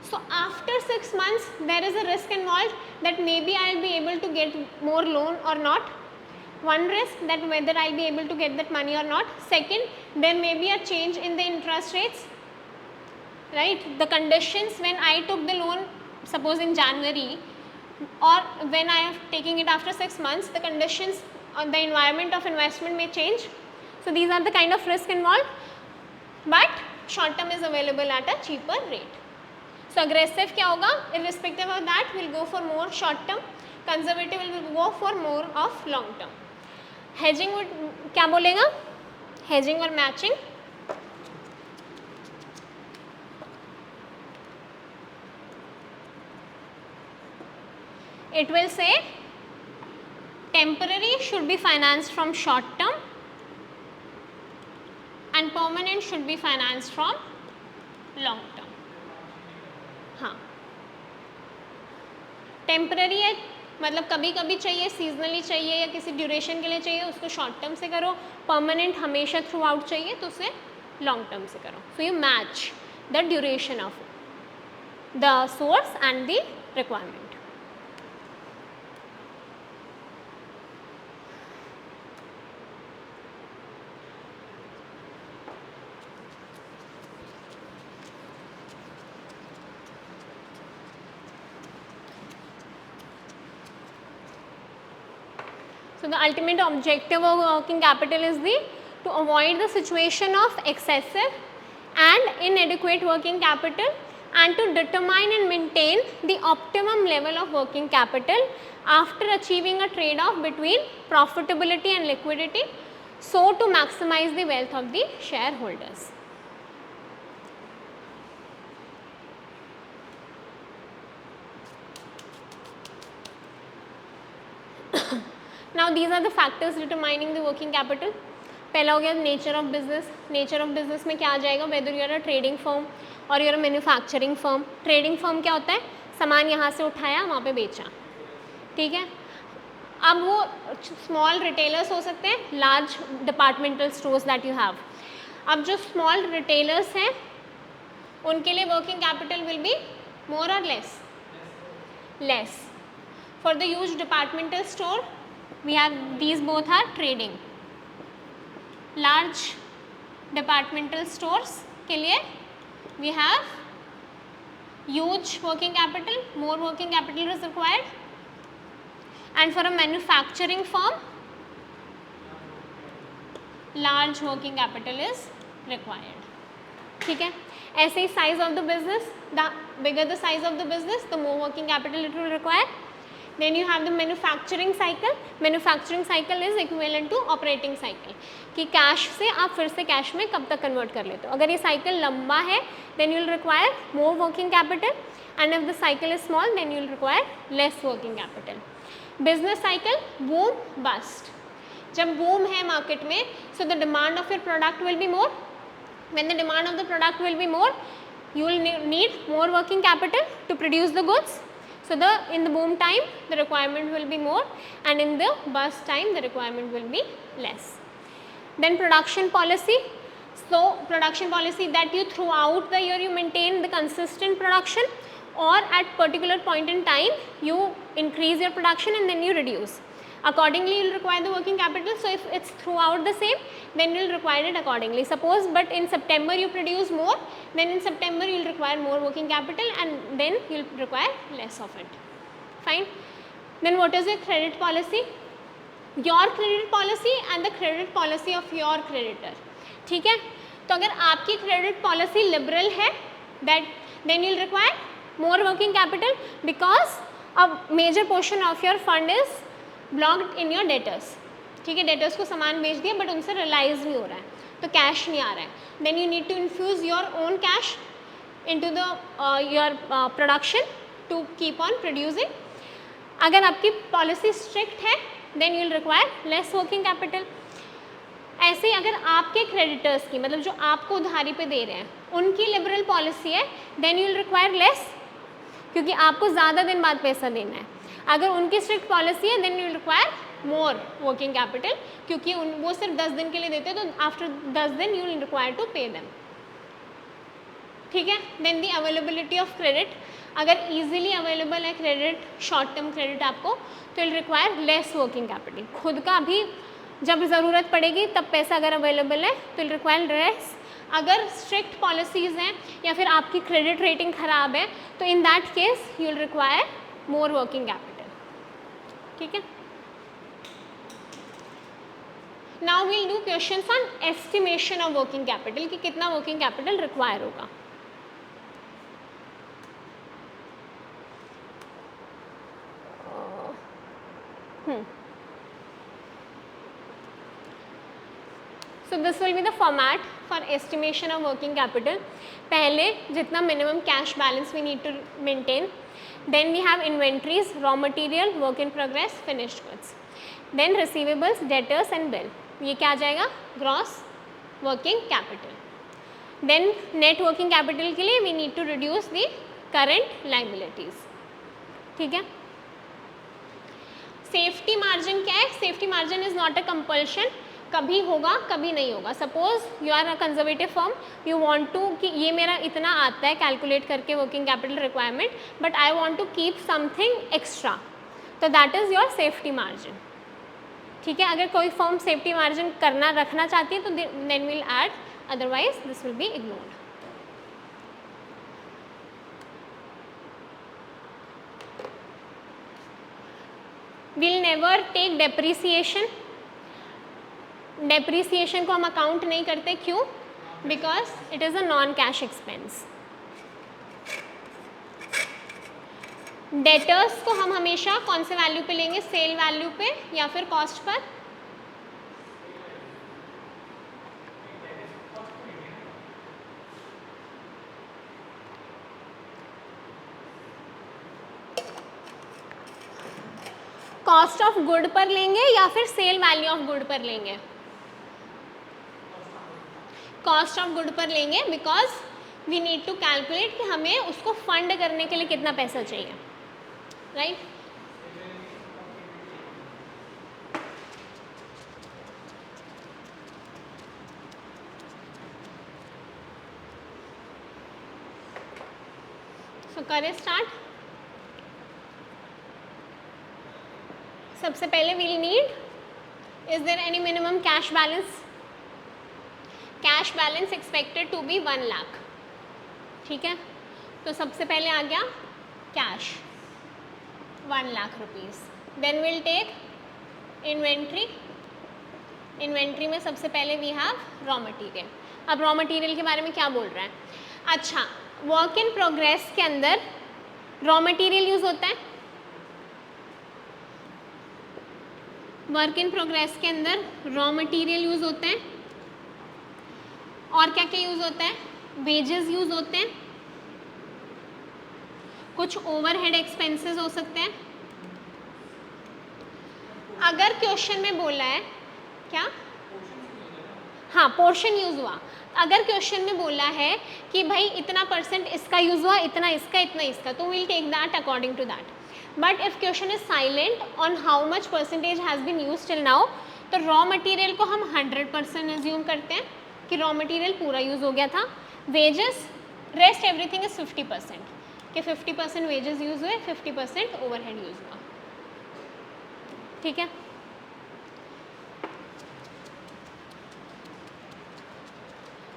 So after 6 months there is a risk involved that maybe I will be able to get more loan or not. One risk, that whether I will be able to get that money or not. Second, there may be a change in the interest rates, right? The conditions when I took the loan, suppose in January, or when I am taking it after 6 months, the conditions on the environment of investment may change. So these are the kind of risk involved, but short term is available at a cheaper rate. So aggressive क्या होगा, irrespective of that will go for more short term, conservative will go for more of long term. Hedging क्या बोलेगा, hedging और matching. It will say temporary should be financed from short term and permanent should be financed from long term. हाँ, temporary है मतलब कभी कभी चाहिए, seasonally चाहिए या किसी ड्यूरेशन के लिए चाहिए, उसको शॉर्ट टर्म से करो. परमानेंट हमेशा थ्रू आउट चाहिए तो उसे लॉन्ग टर्म से करो. So you match the duration of the source and the requirement. So the ultimate objective of working capital is to avoid the situation of excessive and inadequate working capital and to determine and maintain the optimum level of working capital after achieving a trade-off between profitability and liquidity, so to maximize the wealth of the shareholders. Now these are the factors determining the working capital. पहला हो गया nature of business. Nature of business में क्या आ जाएगा, whether you are a trading firm और you are a manufacturing firm. Trading firm क्या होता है, सामान यहाँ से उठाया वहाँ पे बेचा, ठीक है. अब वो स्मॉल रिटेलर्स हो सकते हैं, large departmental stores that you have. अब जो स्मॉल रिटेलर्स हैं उनके लिए working capital will be more और less. For the huge departmental store we have, these both are trading. Large departmental stores के लिए we have huge working capital, more working capital is required, and for a manufacturing firm large working capital is required. ठीक है, ऐसे ही size of the business, the bigger the size of the business, the more working capital it will require. Then you have the manufacturing cycle. Manufacturing cycle is equivalent to operating cycle, कि cash से आप फिर से cash में कब तक convert कर लेते हो. अगर ये साइकिल लंबा है then you will require more working capital, and if the cycle is small then you will require less working capital. Business cycle, boom bust. जब boom है मार्केट में, so the demand of your product will be more. When the demand of the product will be more, you will need more working capital to produce the goods. So in the boom time the requirement will be more, and in the bust time the requirement will be less. Then production policy. So production policy, that you throughout the year you maintain the consistent production, or at particular point in time you increase your production and then you reduce. Accordingly you will require the working capital. So if it's throughout the same, then you will require it accordingly. Suppose but in September you produce more, then in September you will require more working capital, and then you will require less of it. Fine. Then what is your credit policy? Your credit policy and the credit policy of your creditor. ठीक है, तो अगर आपकी credit policy liberal है, that then you will require more working capital, because a major portion of your fund is blocked in your debtors. ठीक है, debtors को सामान बेच दिया बट उनसे रिलाइज नहीं हो रहा है, तो कैश नहीं आ रहा है. Then you need to infuse your own cash into the your production to keep on producing. अगर आपकी पॉलिसी स्ट्रिक्ट है then you will require less working capital. ऐसे ही अगर आपके क्रेडिटर्स की, मतलब जो आपको उधारी पे दे रहे हैं, उनकी लिबरल पॉलिसी है, then you will require less, क्योंकि आपको ज़्यादा दिन बाद पैसा देना है. अगर उनकी स्ट्रिक्ट पॉलिसी है then you will require more working capital, क्योंकि वो सिर्फ 10 दिन के लिए देते हैं, तो आफ्टर 10 दिन you will require to pay them. ठीक है. Then the availability of credit. अगर इजीली अवेलेबल है क्रेडिट, शॉर्ट टर्म क्रेडिट आपको, तो will require less working capital. खुद का भी जब ज़रूरत पड़ेगी तब पैसा अगर अवेलेबल है तो विल रिक्वायर लेस. अगर स्ट्रिक्ट पॉलिसीज़ हैं या फिर आपकी क्रेडिट रेटिंग ख़राब है, तो in that case you will require more working capital. ठीक है. Now we'll do questions on estimation of working capital, कि कितना वर्किंग कैपिटल रिक्वायर होगा. So this will be the format for estimation of working capital. पहले जितना minimum cash balance we need to maintain. Then we have inventories, raw material, work in progress, finished goods. Then receivables, debtors and bill. ये क्या आ जाएगा? Gross working capital. Then net working capital के लिए we need to reduce the current liabilities. ठीक है. Safety margin क्या है? Safety margin is not a compulsion. कभी होगा कभी नहीं होगा. Suppose you are a conservative firm, you want to कि ये मेरा इतना आता है कैलकुलेट करके working capital requirement, but I want to keep something extra, तो that is your safety margin. ठीक है. अगर कोई फर्म सेफ्टी मार्जिन करना रखना चाहती है तो then will add, otherwise this will be ignored. Will never take depreciation. Depreciation को हम अकाउंट नहीं करते. क्यों? Because it is a non cash expense. Debtors को हम हमेशा कौन से वैल्यू पे लेंगे? सेल वैल्यू पे या फिर cost per? Cost of good पर लेंगे या फिर सेल वैल्यू ऑफ गुड पर लेंगे? कॉस्ट ऑफ गुड पर लेंगे, because we need to calculate कि हमें उसको फंड करने के लिए कितना पैसा चाहिए. राइट. सो करें स्टार्ट. सबसे पहले we'll need, is there any minimum cash balance? Cash balance expected to be 1 lakh. ठीक है, तो सबसे पहले आ गया cash 1 lakh rupees. Then will take inventory. Inventory में सबसे पहले वी हैव रॉ मटेरियल. अब रॉ मटेरियल के बारे में क्या बोल रहा है? अच्छा, वर्क इन प्रोग्रेस के अंदर रॉ मटेरियल यूज होता है. वर्क इन प्रोग्रेस के अंदर रॉ मटेरियल यूज होते हैं. और क्या क्या यूज होता है? वेजेस यूज होते हैं, कुछ ओवरहेड एक्सपेंसेस हो सकते हैं. अगर क्वेश्चन में बोला है क्या, हाँ पोर्शन यूज हुआ. अगर क्वेश्चन में बोला है कि भाई इतना परसेंट इसका यूज हुआ, इतना इसका, इतना इसका, तो will take that according to that. But if question is silent on how much percentage has been use till now, तो रॉ मटेरियल को हम 100% एज्यूम करते हैं कि रॉ मटेरियल पूरा यूज हो गया था. वेजेस, रेस्ट एवरीथिंग इज 50%, कि 50% वेजेस यूज हुए, 50% ओवरहेड यूज हुआ. ठीक है,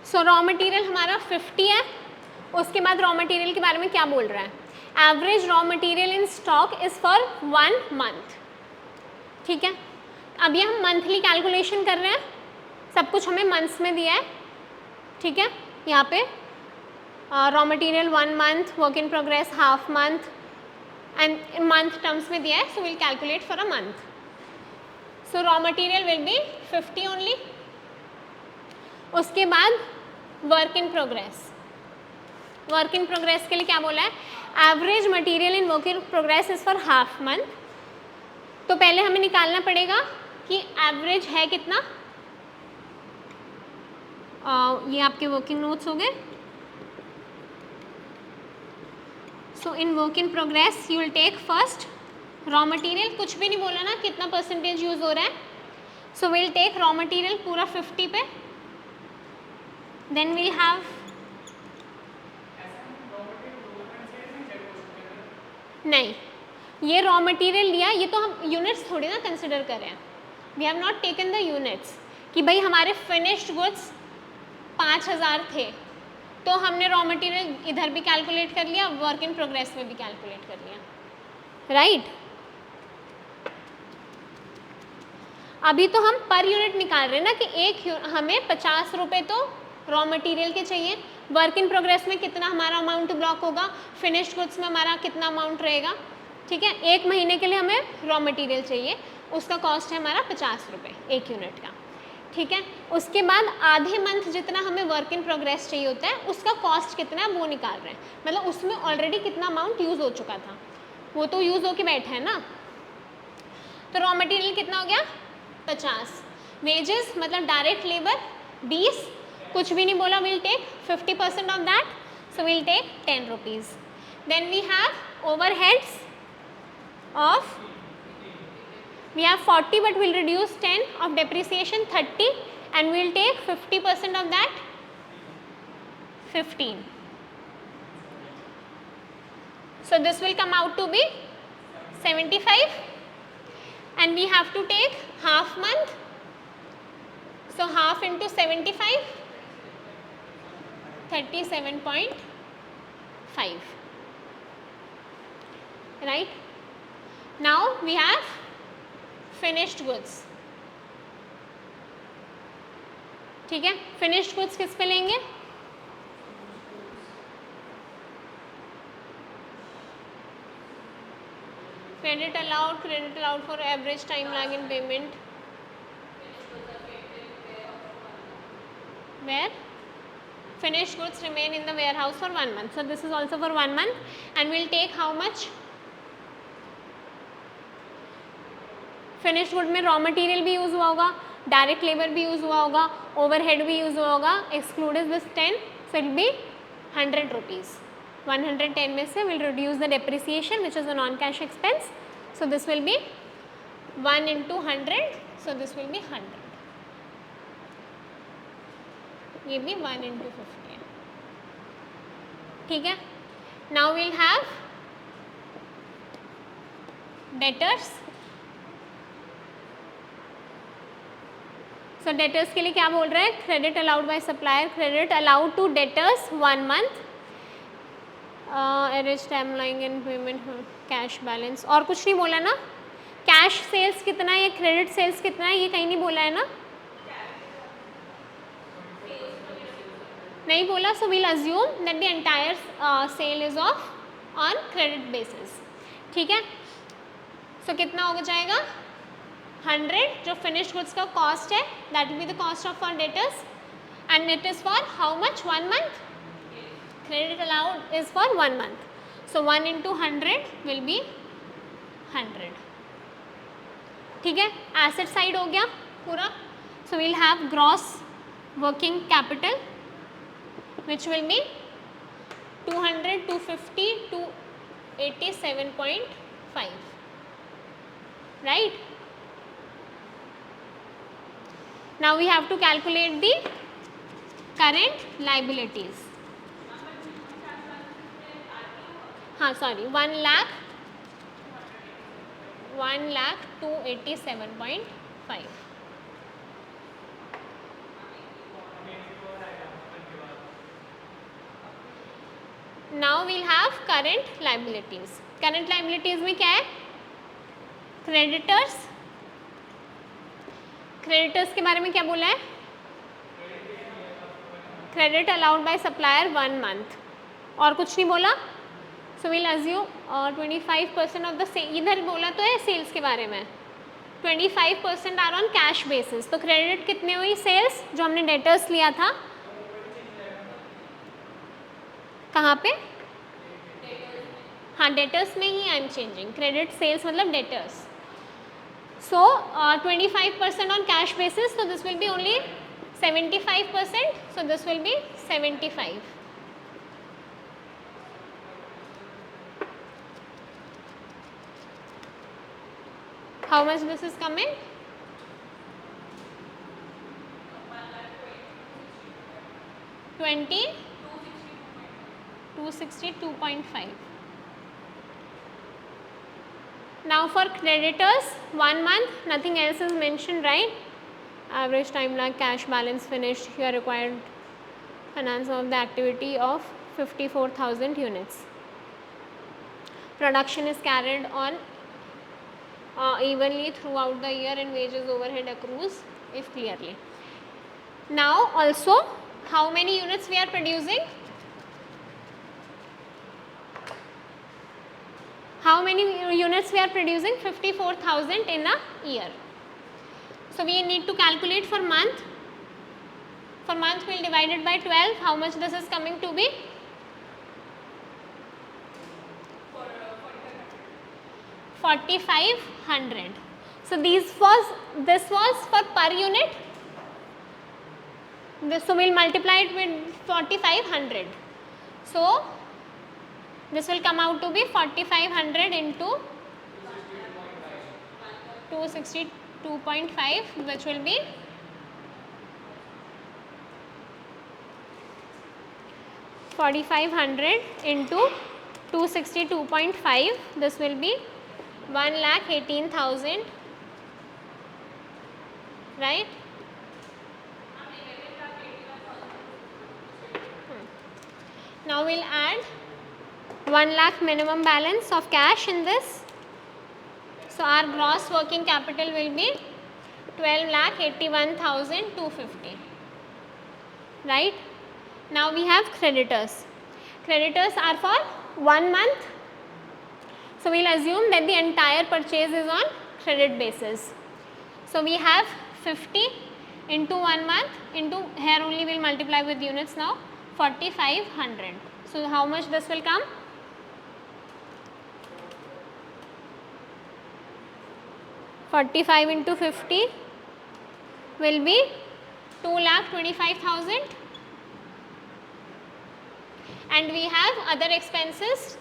सो रॉ मटेरियल हमारा 50 है. उसके बाद रॉ मटेरियल के बारे में क्या बोल रहा है? Average raw material in stock is for 1 month. ठीक है, अब ये हम मंथली कैलकुलेशन कर रहे हैं, सब कुछ हमें मंथ्स में दिया है. ठीक है, यहाँ पे raw material 1 month, work in progress half month and month terms में दिया है. So will calculate for a month. So raw material will be 50 only. उसके बाद work in progress. Work in progress के लिए क्या बोला है? Average material in work in progress is for half month. तो पहले हमें निकालना पड़ेगा कि एवरेज है कितना. ये आपके वर्किंग नोट्स हो गए. So in work in progress you will take first raw material. कुछ भी नहीं बोला ना कितना परसेंटेज यूज हो रहा है. So will take raw material पूरा 50 पे. देन वील हैव नहीं, ये रॉ मटेरियल लिया, ये तो हम यूनिट्स थोड़ी ना कंसिडर कर रहे हैं. We have not taken the units कि भाई हमारे फिनिश्ड गुड्स 5000 थे, तो हमने रॉ मटेरियल इधर भी कैलकुलेट कर लिया, वर्क इन प्रोग्रेस में भी कैलकुलेट कर लिया. राइट, अभी तो हम पर यूनिट निकाल रहे हैं ना कि एक हमें 50 रुपये तो रॉ मटेरियल के चाहिए. वर्क इन प्रोग्रेस में कितना हमारा अमाउंट ब्लॉक होगा, फिनिश्ड गुड्स में हमारा कितना अमाउंट रहेगा. ठीक है, एक महीने के लिए हमें रॉ मटेरियल चाहिए, उसका कॉस्ट है हमारा 50 रुपये एक यूनिट का. ठीक है, उसके बाद आधे मंथ जितना हमें वर्क इन प्रोग्रेस चाहिए होता है, उसका कॉस्ट कितना है वो निकाल रहे हैं. मतलब उसमें ऑलरेडी कितना अमाउंट यूज़ हो चुका था, वो तो यूज़ होके बैठा है ना. तो रॉ मटेरियल कितना हो गया? 50. वेजेस मतलब डायरेक्ट लेबर 20, कुछ भी नहीं बोला. Will take 50% of that, so will take 10 rupees. Then we have overheads of, we have 40 but we'll reduce 10 of depreciation 30 and we'll take 50% of that 15. So this will come out to be 75 and we have to take half month. So half into 75, 37.5. Right? Now we have finished goods. ठीक है, finished goods किस पे लेंगे? Credit allowed for average time lag in payment. Where finished goods remain in the warehouse for 1 month. So this is also for 1 month and we'll take how much? Finished good में raw material भी use हुआ होगा, direct labour भी use हुआ होगा, overhead भी use हुआ होगा. Excluded this 10, so it be 100 rupees. 110 में से will reduce the depreciation which is a non cash expense. So this will be 1 into 100, so this will be 100. ये भी 1 into 50 है. ठीक है, now will have debtors. So debtors के लिए क्या बोल रहे हैं? Credit allowed by supplier, credit allowed to debtors 1 month average time lying in payment cash balance, और कुछ नहीं बोला ना? कैश सेल्स कितना है या क्रेडिट सेल्स कितना है, ये कहीं नहीं बोला है ना? नहीं बोला. So we'll assume that the entire sale is of on credit basis. ठीक है. सो कितना हो जाएगा? 100 जो फिनिश्ड गुड्स का कॉस्ट है, that will be the cost of for debtors, and it is for how much? 1 month. Credit allowed is for 1 month. So 1 into 100 will be 100. ठीक है. एसेट साइड हो गया पूरा. So we'll have gross working capital which will be 200, 250, 287.5. Right? Now we have to calculate the current liabilities. हाँ sorry, 1,287.5. Now we'll have current liabilities. Current liabilities में क्या है? Creditors. Creditors के बारे में क्या बोला है? Credit allowed by supplier 1 month. और कुछ नहीं बोला. So we'll assume 25% of the sale. इधर बोला तो है सेल्स के बारे में. 25% आर ऑन कैश बेसिस. तो क्रेडिट कितने हुई सेल्स जो हमने डेटर्स लिया था? कहाँ पे? हाँ डेटर्स में ही I am changing. Credit sales मतलब debtors. So 25% on cash basis. so this will be only 75%. so this will be 75. How much this is coming? 262.5. Now for creditors, 1 month, nothing else is mentioned, right? Average time lag, cash balance finished, you are required finance of the activity of 54,000 units. Production is carried on evenly throughout the year and wages overhead accrues if clearly. Now also how many units we are producing? How many units we are producing? 54,000 in a year. So we need to calculate for month. For month we will divide it by 12. How much this is coming to be? 4,500. So this was for per unit. So we will multiply it with 4,500. So this will come out to be 4,500 into 262.5, which will be 4,500 into 262.5. This will be 1,18,000, right? Now we'll add 1 lakh minimum balance of cash in this. So our gross working capital will be 12,81,250, right? Now we have creditors. Creditors are for 1 month. So we'll assume that the entire purchase is on credit basis. So we have 50 into 1 month into, here only we'll multiply with units now, 4,500. So how much this will come? 45 into 50 will be 2,25,000, and we have other expenses.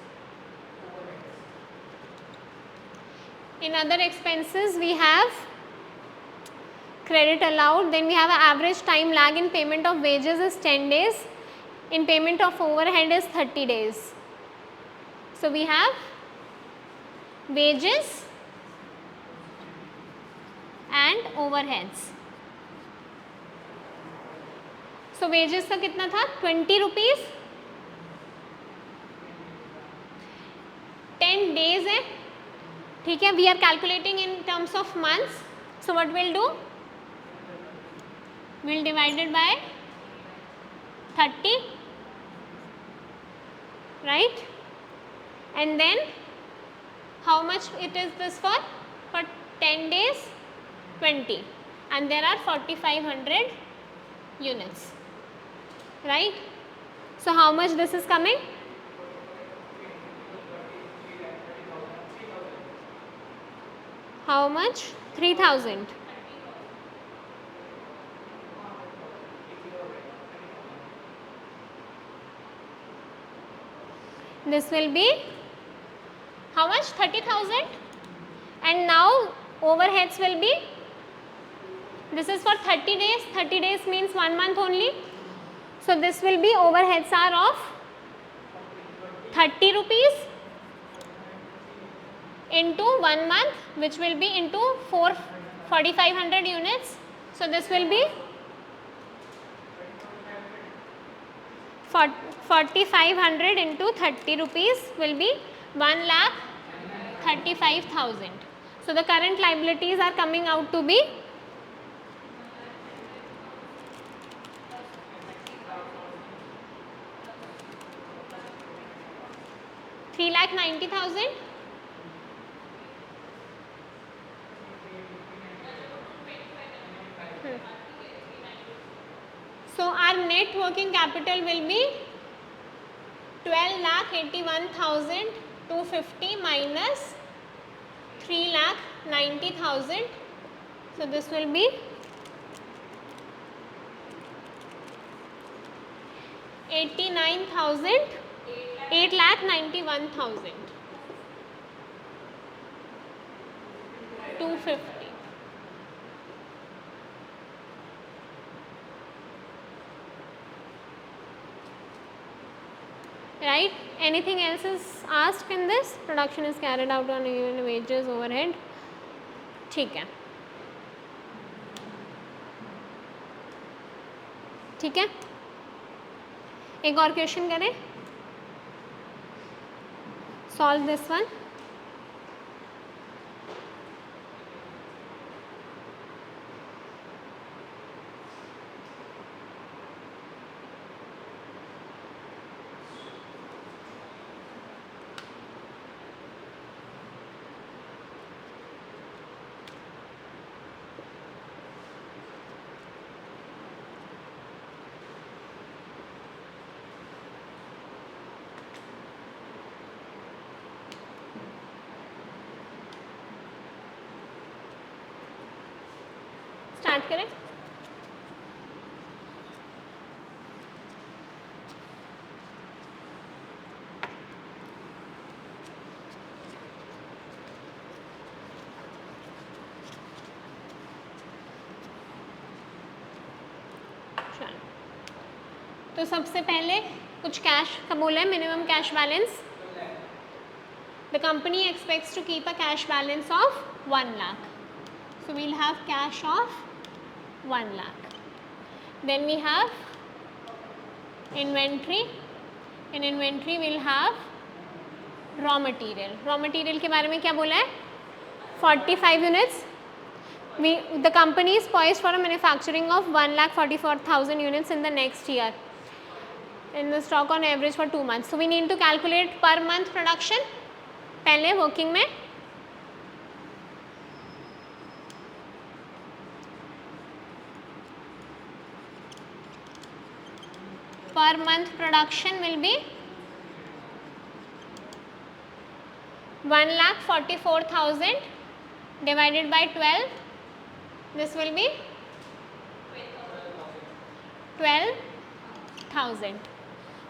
In other expenses we have credit allowed, then we have an average time lag in payment of wages is 10 days, in payment of overhead is 30 days. So we have wages and overheads. So wages का कितना था? 20 rupees days है, ठीक है. We are calculating in terms of months, so what will do, will divided by 30, right, and then how much it is this for 10 days 20, and there are 4500 units, right. So how much this is coming, how much, 3000. This will be how much, 30,000, and now overheads will be, this is for 30 days, 30 days means 1 month only, so this will be, overheads are of 30 rupees into 1 month, which will be into 4500 units, so this will be 4500 into 30 rupees will be 1,35,000. So the current liabilities are coming out to be 3,90,000. So our net working capital will be 12,81,250 minus 3,90,000. So this will be 8,91,250. Right? Anything else is asked in this? Production is carried out on given wages, overhead. ठीक है, ठीक है. एक और question करें, solve this one. Start करें. तो सबसे पहले कुछ कैश का बोला है, minimum cash balance. The company expects to keep a cash balance of 1 lakh. So we'll have cash of 1 lakh. Then we have inventory. In inventory we'll have raw material. Raw material के बारे में क्या बोला है, 45 units. The company is poised for a manufacturing of 1,44,000 units in the next year. In the stock on average for 2 months. So we need to calculate per month production. पहले working में per month production will be 1,44,000 divided by 12. This will be 12,000.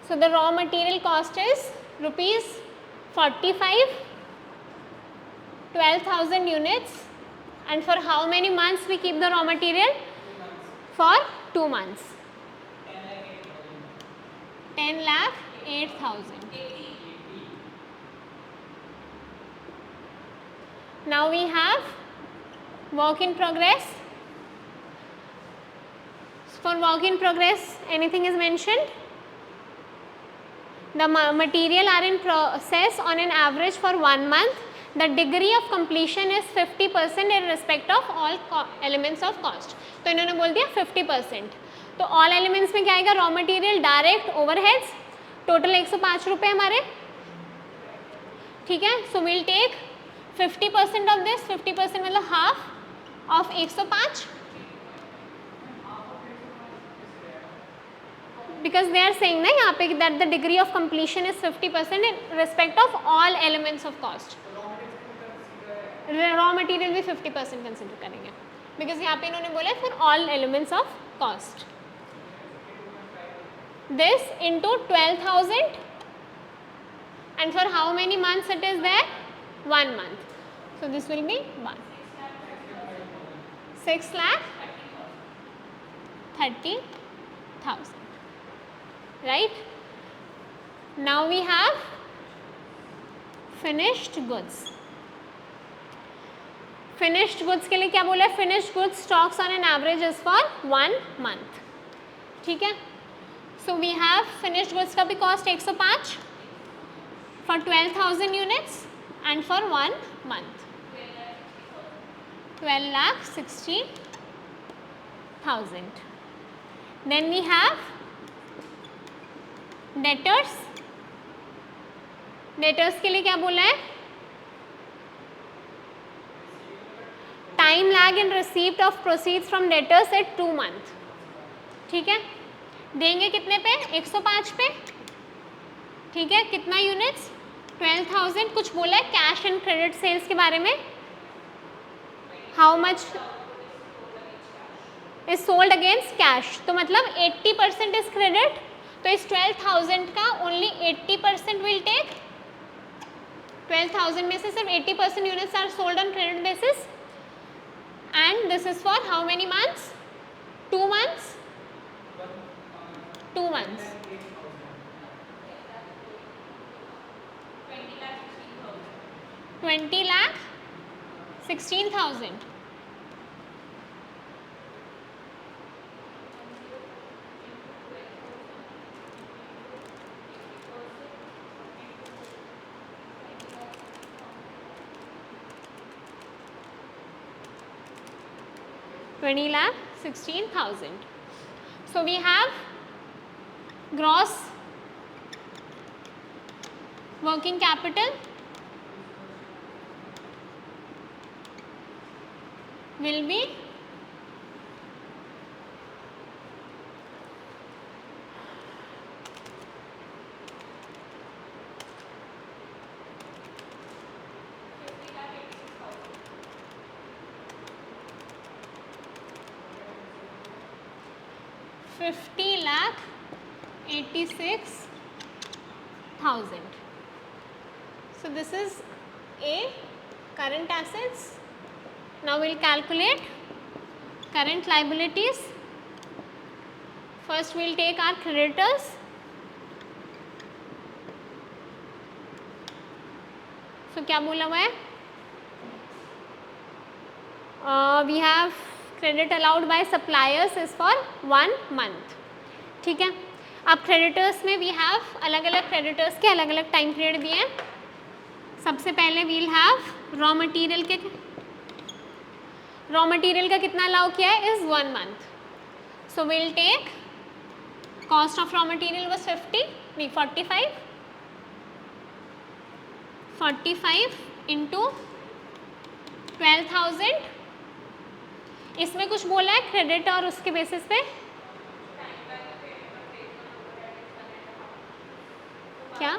So the raw material cost is rupees 45, 12,000 units, and for how many months we keep the raw material? For 2 months. 10,08,000. Now we have work in progress. For work in progress, anything is mentioned? The material are in process on an average for 1 month. The degree of completion is 50% in respect of all elements of cost. तो इन्होंने बोल दिया 50%. तो all elements में क्या आएगा? Raw material, direct, overheads, total 105 रुपये हमारे. ठीक है. So will take 50% of this. 50% मतलब half of 105, because they are saying ना यहाँ पे that the degree of completion is 50% in respect of all elements of cost. Raw material भी 50% consider करेंगे, बिकॉज यहाँ पे इन्होंने बोला for all elements of cost. This into 12,000 and for how many months it is there? 1 month. So this will be 6,30,000. Right? Now we have finished goods. Finished goods के लिए क्या बोला है? Finished goods stocks on an average is for 1 month. ठीक है. So we have finished goods का भी cost 105 for 12,000 units and for 1 month 12,60,000. Then we have debtors. debtors के लिए क्या बोला है? Time lag in receipt of proceeds from debtors at 2 month. ठीक है. देंगे कितने पे? 105 पे. ठीक है. कितना यूनिट्स? 12,000. कुछ बोला है कैश एंड क्रेडिट सेल्स के बारे में? How much is sold against cash? तो मतलब 80% इज क्रेडिट. तो इस 12,000 का ओनली 80% विल टेक. 12,000 में से सिर्फ 80% units are sold on credit basis. And this is for how many months? 2 months? 2 months. 20,16,000. $20,16,000. So we have gross working capital will be $50,86,000. So this is A, current assets. Now we'll calculate current liabilities. First we'll take our creditors. So क्या बोला हुआ है? We have credit allowed by suppliers is for 1 month. ठीक है. अब creditors में we have अलग अलग क्रेडिटर्स के अलग अलग टाइम पीरियड दिए हैं. सबसे पहले वील हैव रॉ मटेरियल के. रॉ मटेरियल का कितना अलाउ किया है? Is 1 month. So we'll take cost of raw material was 45 into 12,000. इसमें कुछ बोला है क्रेडिट और उसके बेसिस पे? क्या?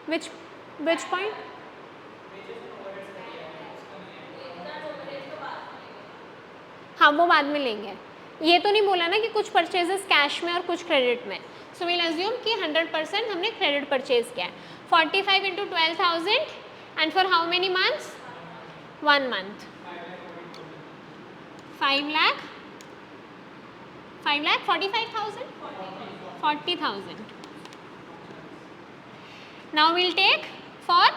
Which point? हाँ वो बाद में लेंगे. ये तो नहीं बोला ना कि कुछ परचेजेस कैश में और कुछ क्रेडिट में. सो वील अज्यूम कि 100% हमने क्रेडिट परचेज किया है. 45 into 12,000 and for how many months? 1 month. 5,45,000? 40,000. Now we'll take for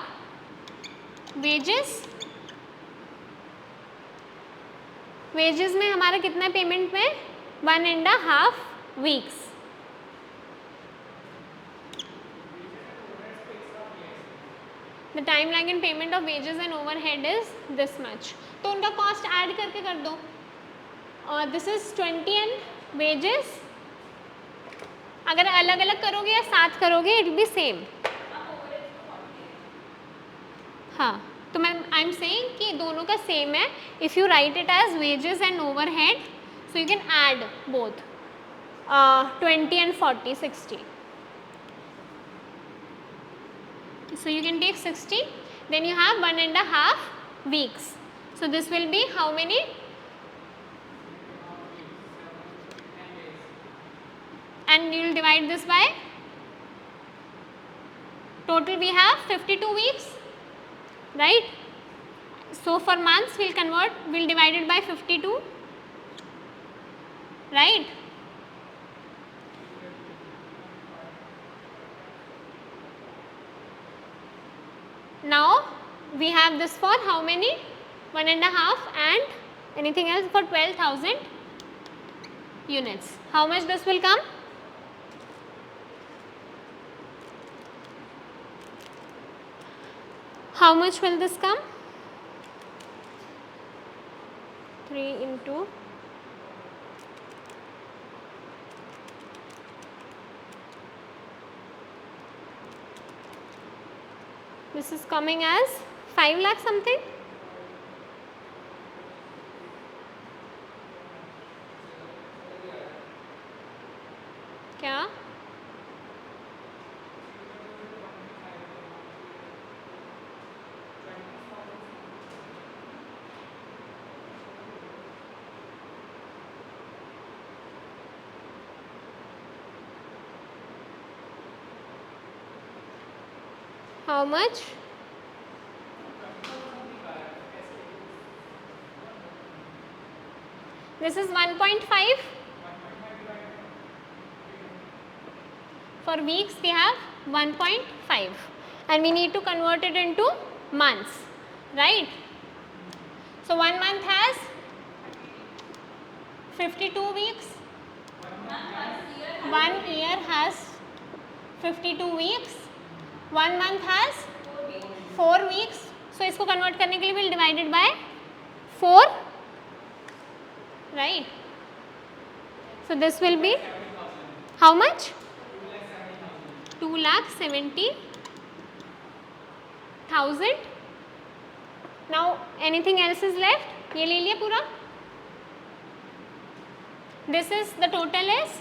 wages. wages में हमारा कितना पेमेंट में? 1.5 weeks. The time lag in payment of wages and overhead is this much. तो उनका कॉस्ट ऐड करके कर दो. This is 20 and wages. अगर अलग अलग करोगे या साथ करोगे इट विल बी सेम. हाँ, तो मैं आई एम सेइंग कि दोनों का सेम है. If you write it as wages and overhead so you can add both 20 and 40, 60. So you can take 60, then you have 1.5 weeks. So this will be how many? And you will divide this by, total we have 52 weeks, right? So for months we'll divide it by 52, right? Now we have this for how many? 1.5 and anything else for 12,000 units. How much this will come? How much will this come? 3 into this is coming as 5 lakh something. क्या? How much? This is 1.5. For weeks we have 1.5 and we need to convert it into months, right? So 1 month has 52 weeks. 1 year has 52 weeks. 1 month has 4 weeks. So इसको convert करने के लिए we'll divide it by 4, right? So this will be how much? 2,70,000. Now anything else is left? ये ले लिया पूरा. This is the total is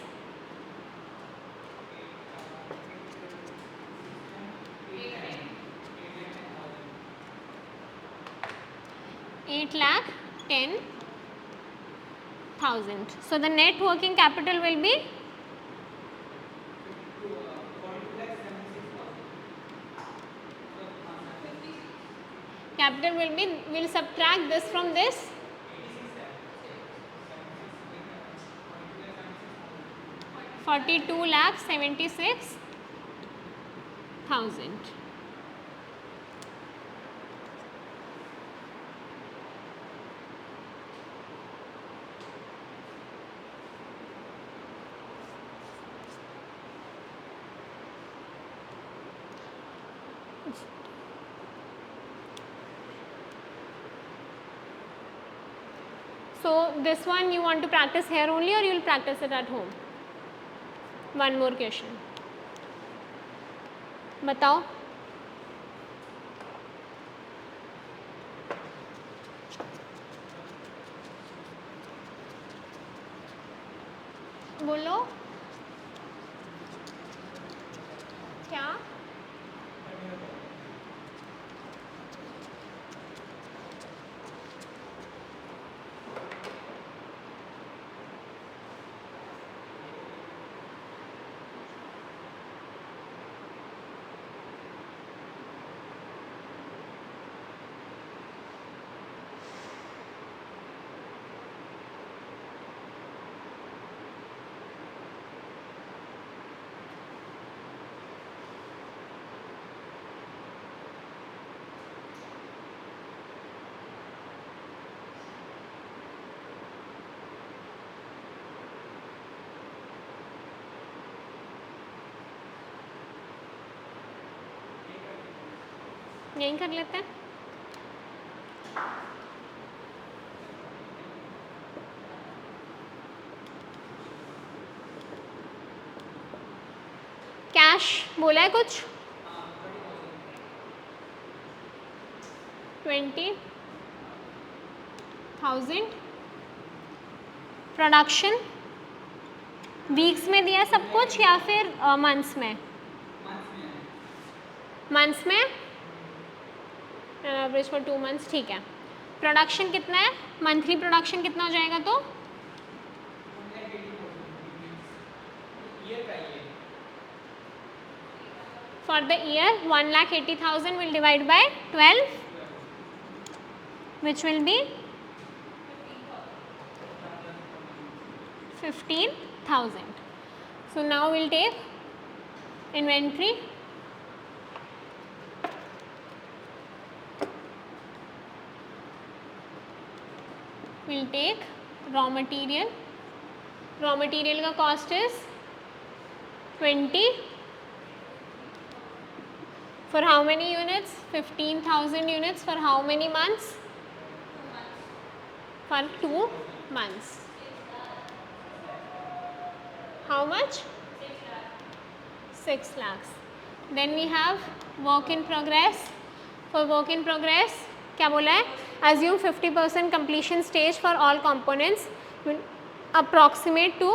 8,10,000. So the net working capital will be we'll subtract this from this. $42,76,000. So this one you want to practice here only or you will practice it at home? One more question. बताओ. बोलो. क्या? यहीं कर लेते हैं. Cash बोला है कुछ? 20,000. प्रोडक्शन वीक्स में दिया सब कुछ या फिर मंथ्स में? मंथ्स में. Average for 2 months. ठीक है. प्रोडक्शन कितना है? मंथली प्रोडक्शन कितना हो जाएगा? तो for the year 1,80,000 will divide by 12, which will be 15,000. So now we'll take inventory. We'll take raw material. Raw material का cost is 20. For how many units? 15,000 units. For how many months? For 2 months. How much? 6 lakhs. Then we have work in progress. For work in progress क्या बोला है? Assume 50% completion stage for all components will approximate to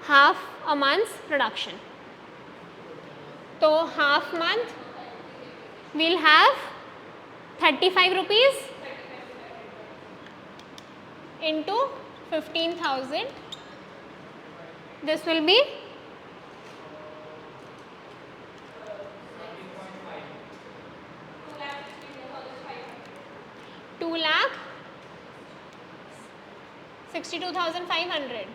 half a month's production. तो half month we'll have 35 rupees into 15,000. This will be 2,62,500.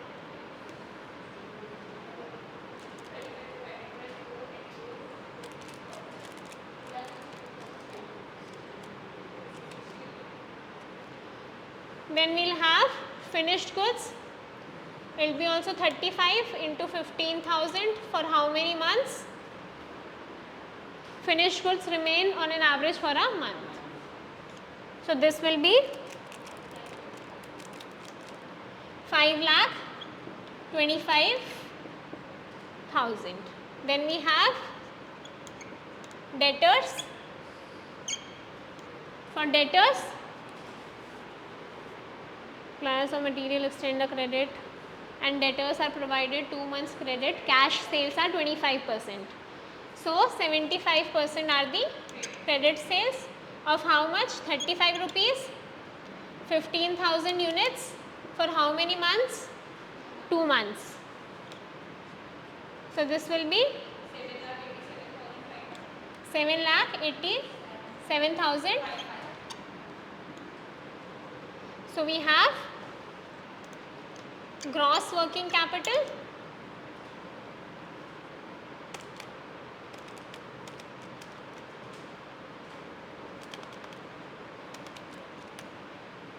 Then we'll have finished goods. It will be also 35 into 15,000 for how many months? Finished goods remain on an average for a month. So this will be 5,25,000. Then we have debtors. For debtors, suppliers of material extend a credit and debtors are provided 2 months credit. Cash sales are 25%. So 75% are the credit sales of how much? 35 rupees. 15,000 units for how many months? 2 months. So this will be 7,87,000. So we have gross working capital.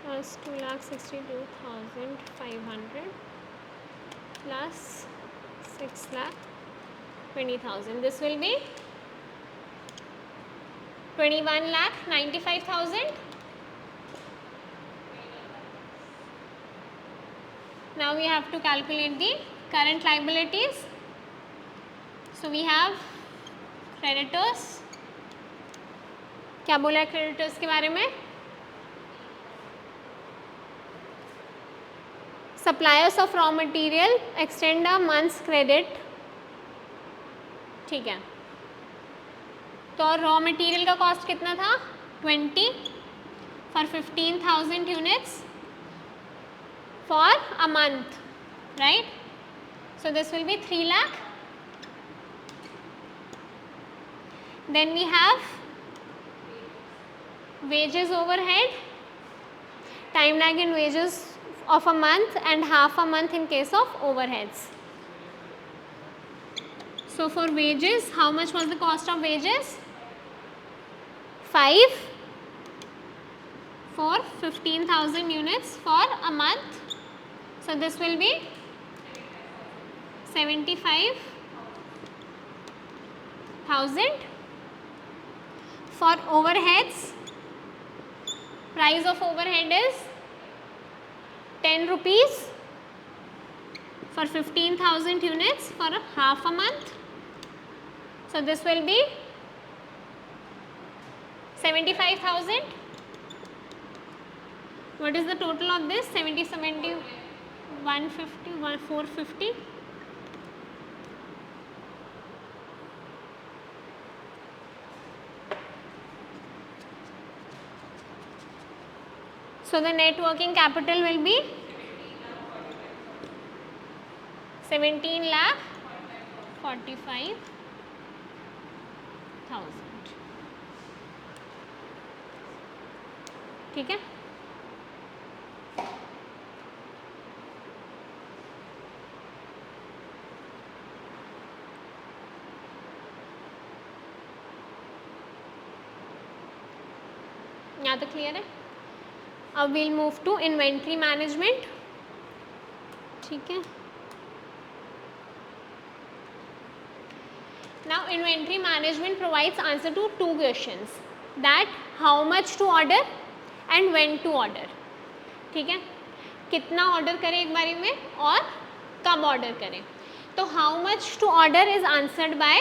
Plus 2,62,500 plus 6,20,000. This will be 21,95,000. Now we have to calculate the current liabilities. So we have creditors. क्या बोला है creditors के बारे में? Suppliers of raw material extend a month's credit. ठीक है. तो raw material का cost कितना था? 20 for 15,000 units for a month, right? So this will be 3 lakh. Then we have wages overhead, time lag in wages of a month and half a month in case of overheads. So for wages, how much was the cost of wages? 5 for 15,000 units for a month. So this will be 75,000. For overheads, price of overhead is 10 rupees for 15,000 units for a half a month. So this will be 75,000. What is the total of this? 70, 70, 150, 450. So the net working capital will be 17,45,000. ठीक है. यहाँ तक clear है. अब we'll move to inventory management. ठीक है. Now inventory management provides answer to two questions, that how much to order and when to order. ठीक है. कितना ऑर्डर करें एक बारी में और कब ऑर्डर करें. तो how much to order is answered by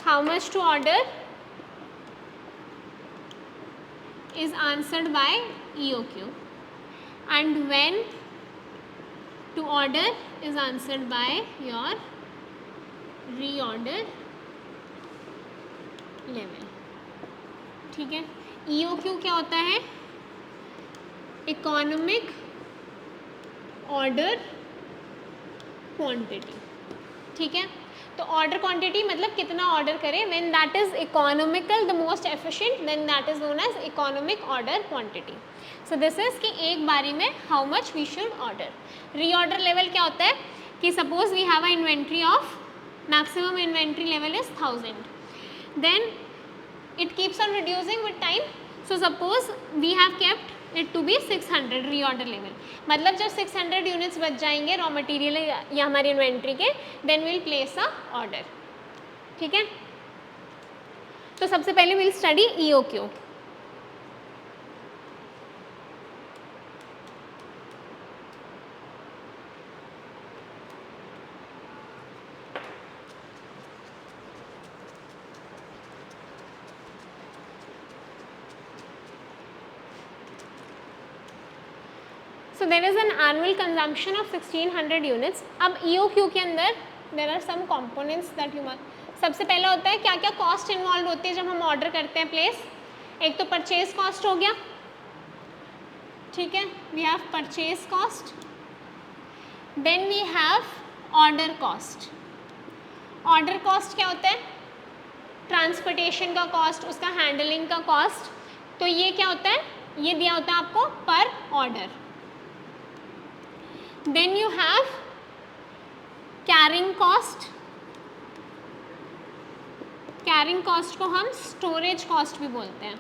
how much to order is answered by EOQ, and when to order is answered by your reorder level. ठीक है. EOQ क्या होता है? Economic order quantity. ठीक है. तो ऑर्डर क्वांटिटी मतलब कितना ऑर्डर करें. When that is economical, the most efficient, then that is known as economic order quantity. So this is कि एक बारी में how much we should order. Reorder level क्या होता है कि suppose we have a inventory of, maximum inventory level is 1000, then it keeps on reducing with time. So suppose we have kept it to be 600 reorder level. मतलब जब 600 units बच जाएंगे raw material या हमारी इन्वेंट्री के, then will place a order. ठीक है. तो सबसे पहले will study EOQ. So there is an annual consumption of 1600 units. अब EOQ के अंदर there are some components that you must. सबसे पहला होता है क्या क्या कॉस्ट इन्वॉल्व होती है जब हम ऑर्डर करते हैं प्लेस. एक तो परचेज कॉस्ट हो गया. ठीक है. We have purchase cost, then we have order cost. Order cost क्या होता है? ट्रांसपोर्टेशन का कॉस्ट, उसका हैंडलिंग का कॉस्ट. तो ये क्या होता है? ये दिया होता है आपको पर order. Then you have carrying cost. Carrying cost को हम स्टोरेज कॉस्ट भी बोलते हैं.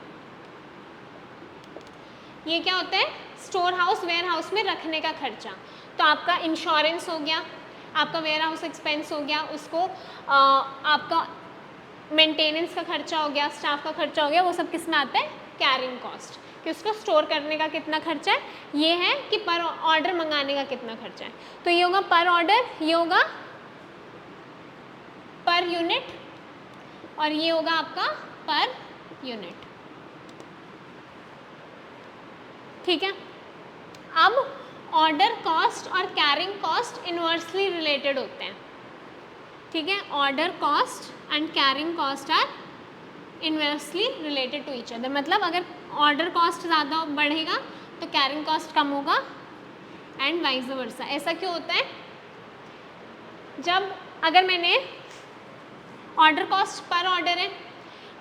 ये क्या होता है? स्टोर हाउस, वेयर हाउस में रखने का खर्चा. तो आपका इंश्योरेंस हो गया, आपका वेयर हाउस एक्सपेंस हो गया, उसको आपका मेंटेनेंस का खर्चा हो गया, स्टाफ का खर्चा हो गया, वो सब किस में आता है? Carrying cost. कि उसको स्टोर करने का कितना खर्चा है. ये है कि पर ऑर्डर मंगाने का कितना खर्चा है. तो ये होगा पर ऑर्डर, ये होगा पर यूनिट, और ये होगा आपका पर यूनिट. ठीक है. अब ऑर्डर कॉस्ट और कैरिंग कॉस्ट इनवर्सली रिलेटेड होते हैं. ठीक है. Order cost and carrying cost are inversely related to each other. मतलब अगर ऑर्डर कॉस्ट ज़्यादा बढ़ेगा तो कैरिंग कॉस्ट कम होगा एंड वाइस वर्सा. ऐसा क्यों होता है? जब अगर मैंने ऑर्डर कॉस्ट पर ऑर्डर है,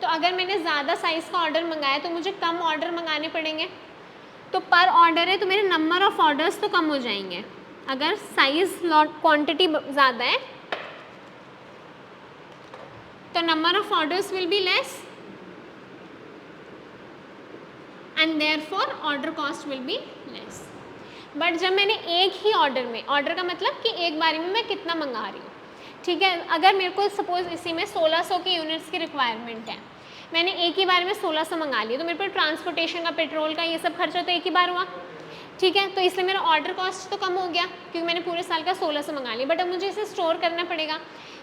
तो अगर मैंने ज़्यादा साइज़ का ऑर्डर मंगाया तो मुझे कम ऑर्डर मंगाने पड़ेंगे. तो पर ऑर्डर है तो मेरे नंबर ऑफ ऑर्डर्स तो कम हो जाएंगे. अगर साइज़ लॉट क्वांटिटी ज़्यादा है तो number of orders will be less and therefore order cost will be less. But जब मैंने एक ही ऑर्डर में, ऑर्डर का मतलब कि एक बारी में मैं कितना मंगा रही हूँ, ठीक है, अगर मेरे को सपोज इसी में 1600 की यूनिट्स की रिक्वायरमेंट है, मैंने एक ही बार में 1600 मंगा लिया, तो मेरे पर ट्रांसपोर्टेशन का, पेट्रोल का, ये सब खर्चा तो एक ही बार हुआ, ठीक है, तो इसलिए मेरा ऑर्डर कॉस्ट तो कम हो गया क्योंकि मैंने पूरे साल का 1600 मंगा लिया। बट अब मुझे इसे स्टोर करना पड़ेगा,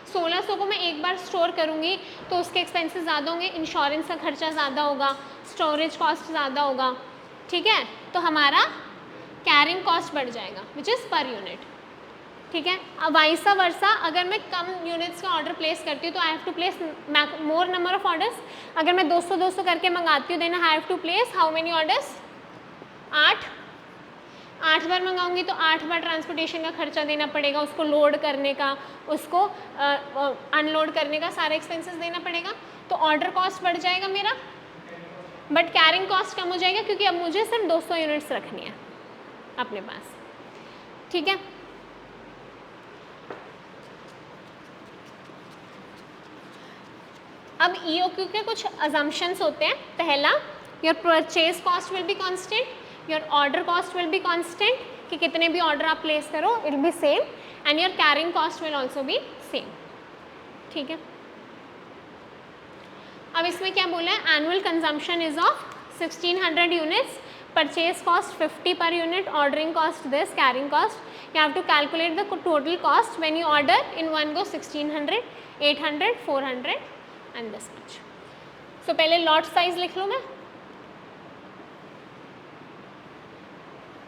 1600 को मैं एक बार स्टोर करूँगी तो उसके एक्सपेंसेस ज़्यादा होंगे, इंश्योरेंस का खर्चा ज़्यादा होगा, स्टोरेज कॉस्ट ज़्यादा होगा, ठीक है, तो हमारा कैरिंग कॉस्ट बढ़ जाएगा विच इज़ पर यूनिट, ठीक है। अब वाइसा वर्सा अगर मैं कम यूनिट्स का ऑर्डर प्लेस करती हूँ तो I have to place more number of orders. अगर मैं 200 करके मंगाती हूँ then I have to place how many orders, 8 बार मंगाऊंगी तो 8 बार ट्रांसपोर्टेशन का खर्चा देना पड़ेगा, उसको लोड करने का, उसको अनलोड करने का, सारे एक्सपेंसेस देना पड़ेगा, तो ऑर्डर कॉस्ट बढ़ जाएगा मेरा, बट कैरिंग कॉस्ट कम हो जाएगा क्योंकि अब मुझे सिर्फ 200 यूनिट्स रखनी है अपने पास, ठीक है। अब EOQ के कुछ अजम्पशंस होते हैं। पहला, your purchase cost will be constant, your order cost will be constant, कि कितने भी ऑर्डर आप प्लेस करो it will be same, and your carrying cost will also be same, ठीक है। अब इसमें क्या बोला है, annual consumption is of 1600 units, purchase cost 50 per unit, ordering cost this, carrying cost, you have to calculate the total cost when you order in one go 1600, 800, 400 and this much. So पहले lot size लिख लूँ मैं,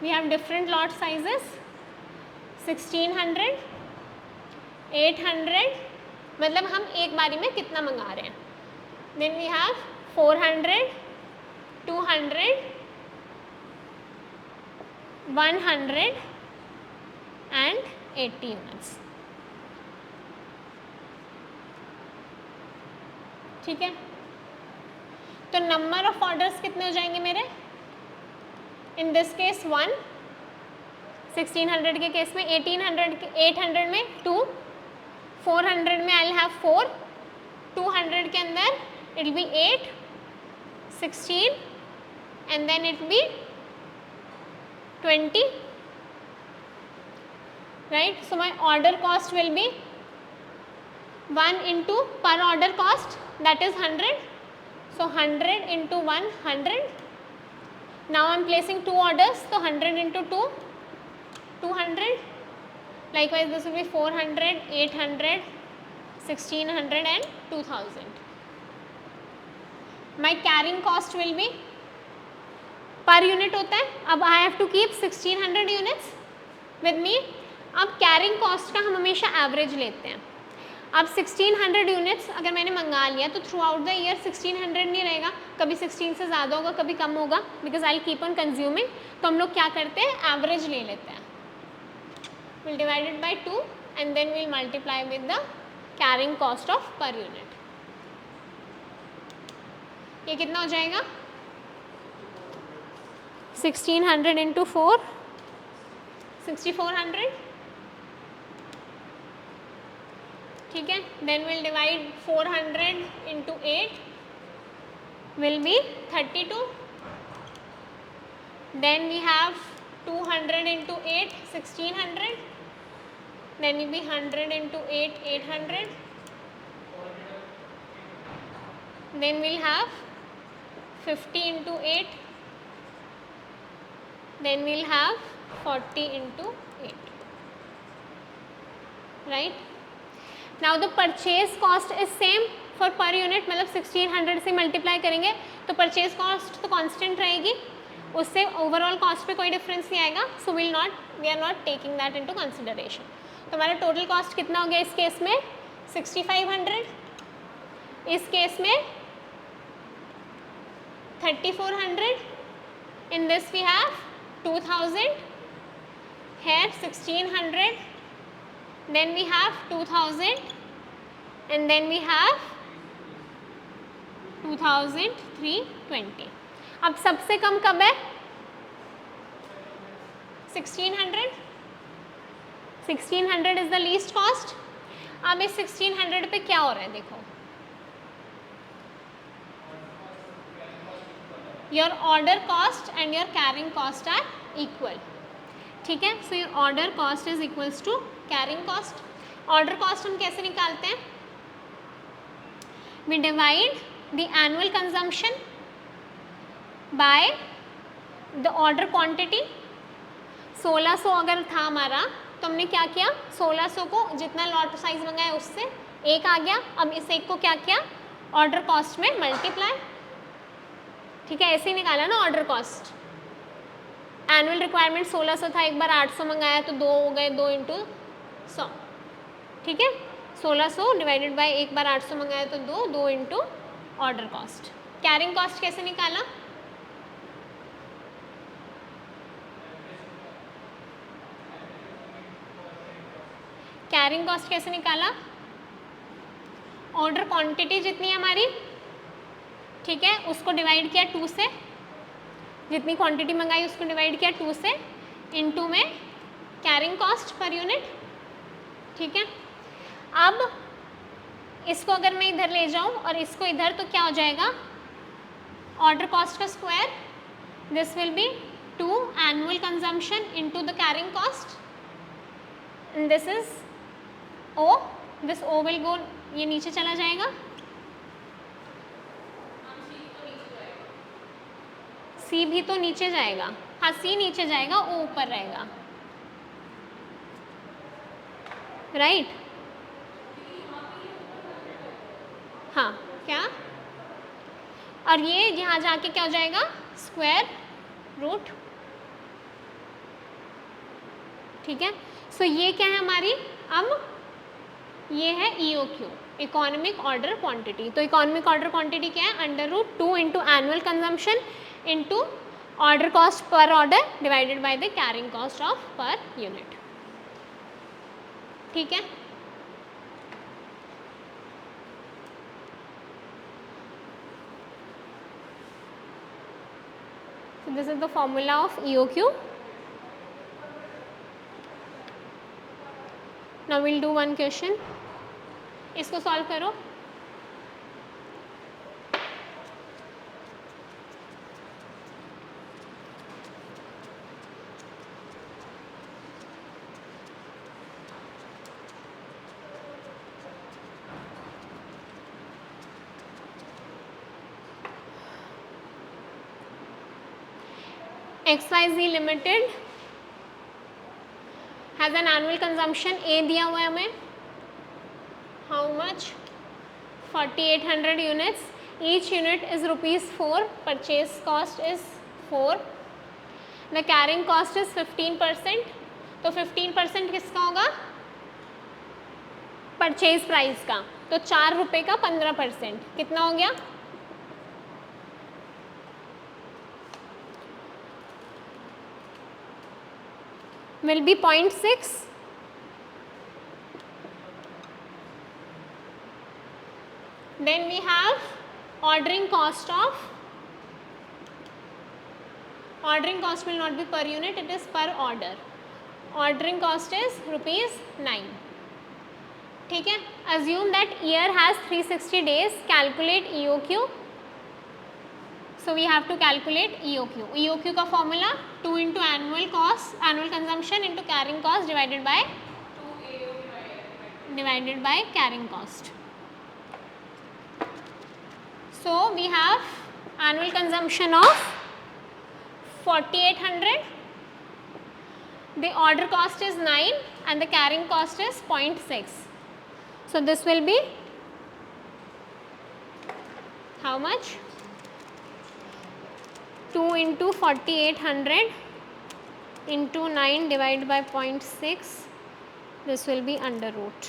we have different lot sizes, 1600, 800, मतलब हम एक बारी में कितना मंगा रहे हैं, then we have 400, 200, 100 and 80 units, ठीक है। तो नंबर ऑफ ऑर्डर्स कितने हो जाएंगे मेरे, इन दिस केस 1, 1600 के केस में 800 में 2, 400 में आई विल हैव 4, 200 के अंदर it will be 8, 16 and then it be 20, right? So my order cost will be 1 into per order cost, that is 100. So 100 into 1, 100. Now I am placing 2 orders, so 100 into 2, 200. Likewise this will be 400, 800, 1600 and 2000. My carrying cost will be per unit होता है, अब I have to keep 1600 units with me. अब carrying cost का हम हमेशा average लेते हैं। अब 1600 यूनिट्स अगर मैंने मंगा लिया तो थ्रू आउट द ईयर 1600 नहीं रहेगा, कभी 16 से ज़्यादा होगा, कभी कम होगा, because I keep on consuming. तो हम लोग क्या करते हैं, एवरेज ले लेते हैं, will divided by 2 and then will multiply with the carrying cost of per unit. ये कितना हो जाएगा, 1600 into 4, 6400, ठीक है। Then will divide 400 into 8 will be 32. Then we have 200 into 8, 1600. Then will be 100 into 8, 800. Then we'll have 50 into 8. Then we'll have 40 into 8, right? Now the purchase cost is same for per unit, मतलब 1600 से multiply करेंगे तो purchase cost तो constant रहेगी, उससे overall cost पे कोई difference नहीं आएगा। So we are not taking that into consideration. तो हमारा टोटल कॉस्ट कितना हो गया इस केस में, 6500, इस केस में 3400, in this we have 2000, here 1600, then we have 2000 and then we have 2320। अब सबसे कम कब है, 1600, 1600 इज द लीस्ट कॉस्ट। अब इस 1600 पे क्या हो रहा है देखो, your order cost and your carrying cost are equal. ठीक है, so your order cost is equals to carrying cost. Order cost हम कैसे निकालते हैं? We divide the annual consumption by the order quantity. 1600 अगर था हमारा तो हमने क्या किया, 1600 को जितना लॉट साइज मंगाया उससे एक आ गया. अब इस एक को क्या किया, ऑर्डर कॉस्ट में मल्टीप्लाई. ठीक है, ऐसे ही निकाला ना ऑर्डर कॉस्ट. एनुअल रिक्वायरमेंट 1600 था, एक बार 800 मंगाया तो 2 हो गए, 2 × 100. ठीक है, 1600 डिवाइडेड बाय एक बार 800 मंगाया तो 2, 2 × ऑर्डर कॉस्ट. कैरिंग कॉस्ट कैसे निकाला? कैरिंग कॉस्ट कैसे निकाला? ऑर्डर क्वांटिटी जितनी है हमारी, ठीक है, उसको डिवाइड किया 2 से. जितनी क्वांटिटी मंगाई उसको डिवाइड किया 2 से, इनटू में कैरिंग कॉस्ट पर यूनिट. ठीक है, अब इसको अगर मैं इधर ले जाऊं और इसको इधर तो क्या हो जाएगा, ऑर्डर कॉस्ट का square. This will B 2 annual consumption into the carrying cost. This is O. This O will go, ये नीचे चला जाएगा. C भी तो नीचे जाएगा. हाँ, C नीचे जाएगा, O ऊपर रहेगा. राइट हाँ, क्या? और ये यहाँ जाके क्या हो जाएगा, स्क्वायर रूट. ठीक है, सो ये क्या है हमारी, अब ये है EOQ, इकोनॉमिक ऑर्डर क्वांटिटी. तो इकोनॉमिक ऑर्डर क्वांटिटी क्या है, √2 × annual consumption into order cost per order divided by the carrying cost of per unit. ठीक है, so this is the formula of EOQ. Now we'll do one question. इसको solve करो. XYZ limited has an annual consumption A दिया हुआ है हमें. How much? 4800 units. Each unit is ₹4. Purchase cost is 4. The carrying cost is 15%. तो 15% किसका होगा, purchase price का. तो ₹4 का 15% कितना हो गया, will be 0.6. Then we have ordering cost of, ordering cost will not be per unit, it is per order. Ordering cost is ₹9. ठीक है, assume that year has 360 days. Calculate EOQ. So we have to calculate EOQ. EOQ का formula 2 × annual cost, annual consumption into carrying cost divided by carrying cost. So we have annual consumption of 4800. The order cost is 9 and the carrying cost is 0.6. So this will be how much? 2 × 4800 into 9 divided by 0.6. This will be under root.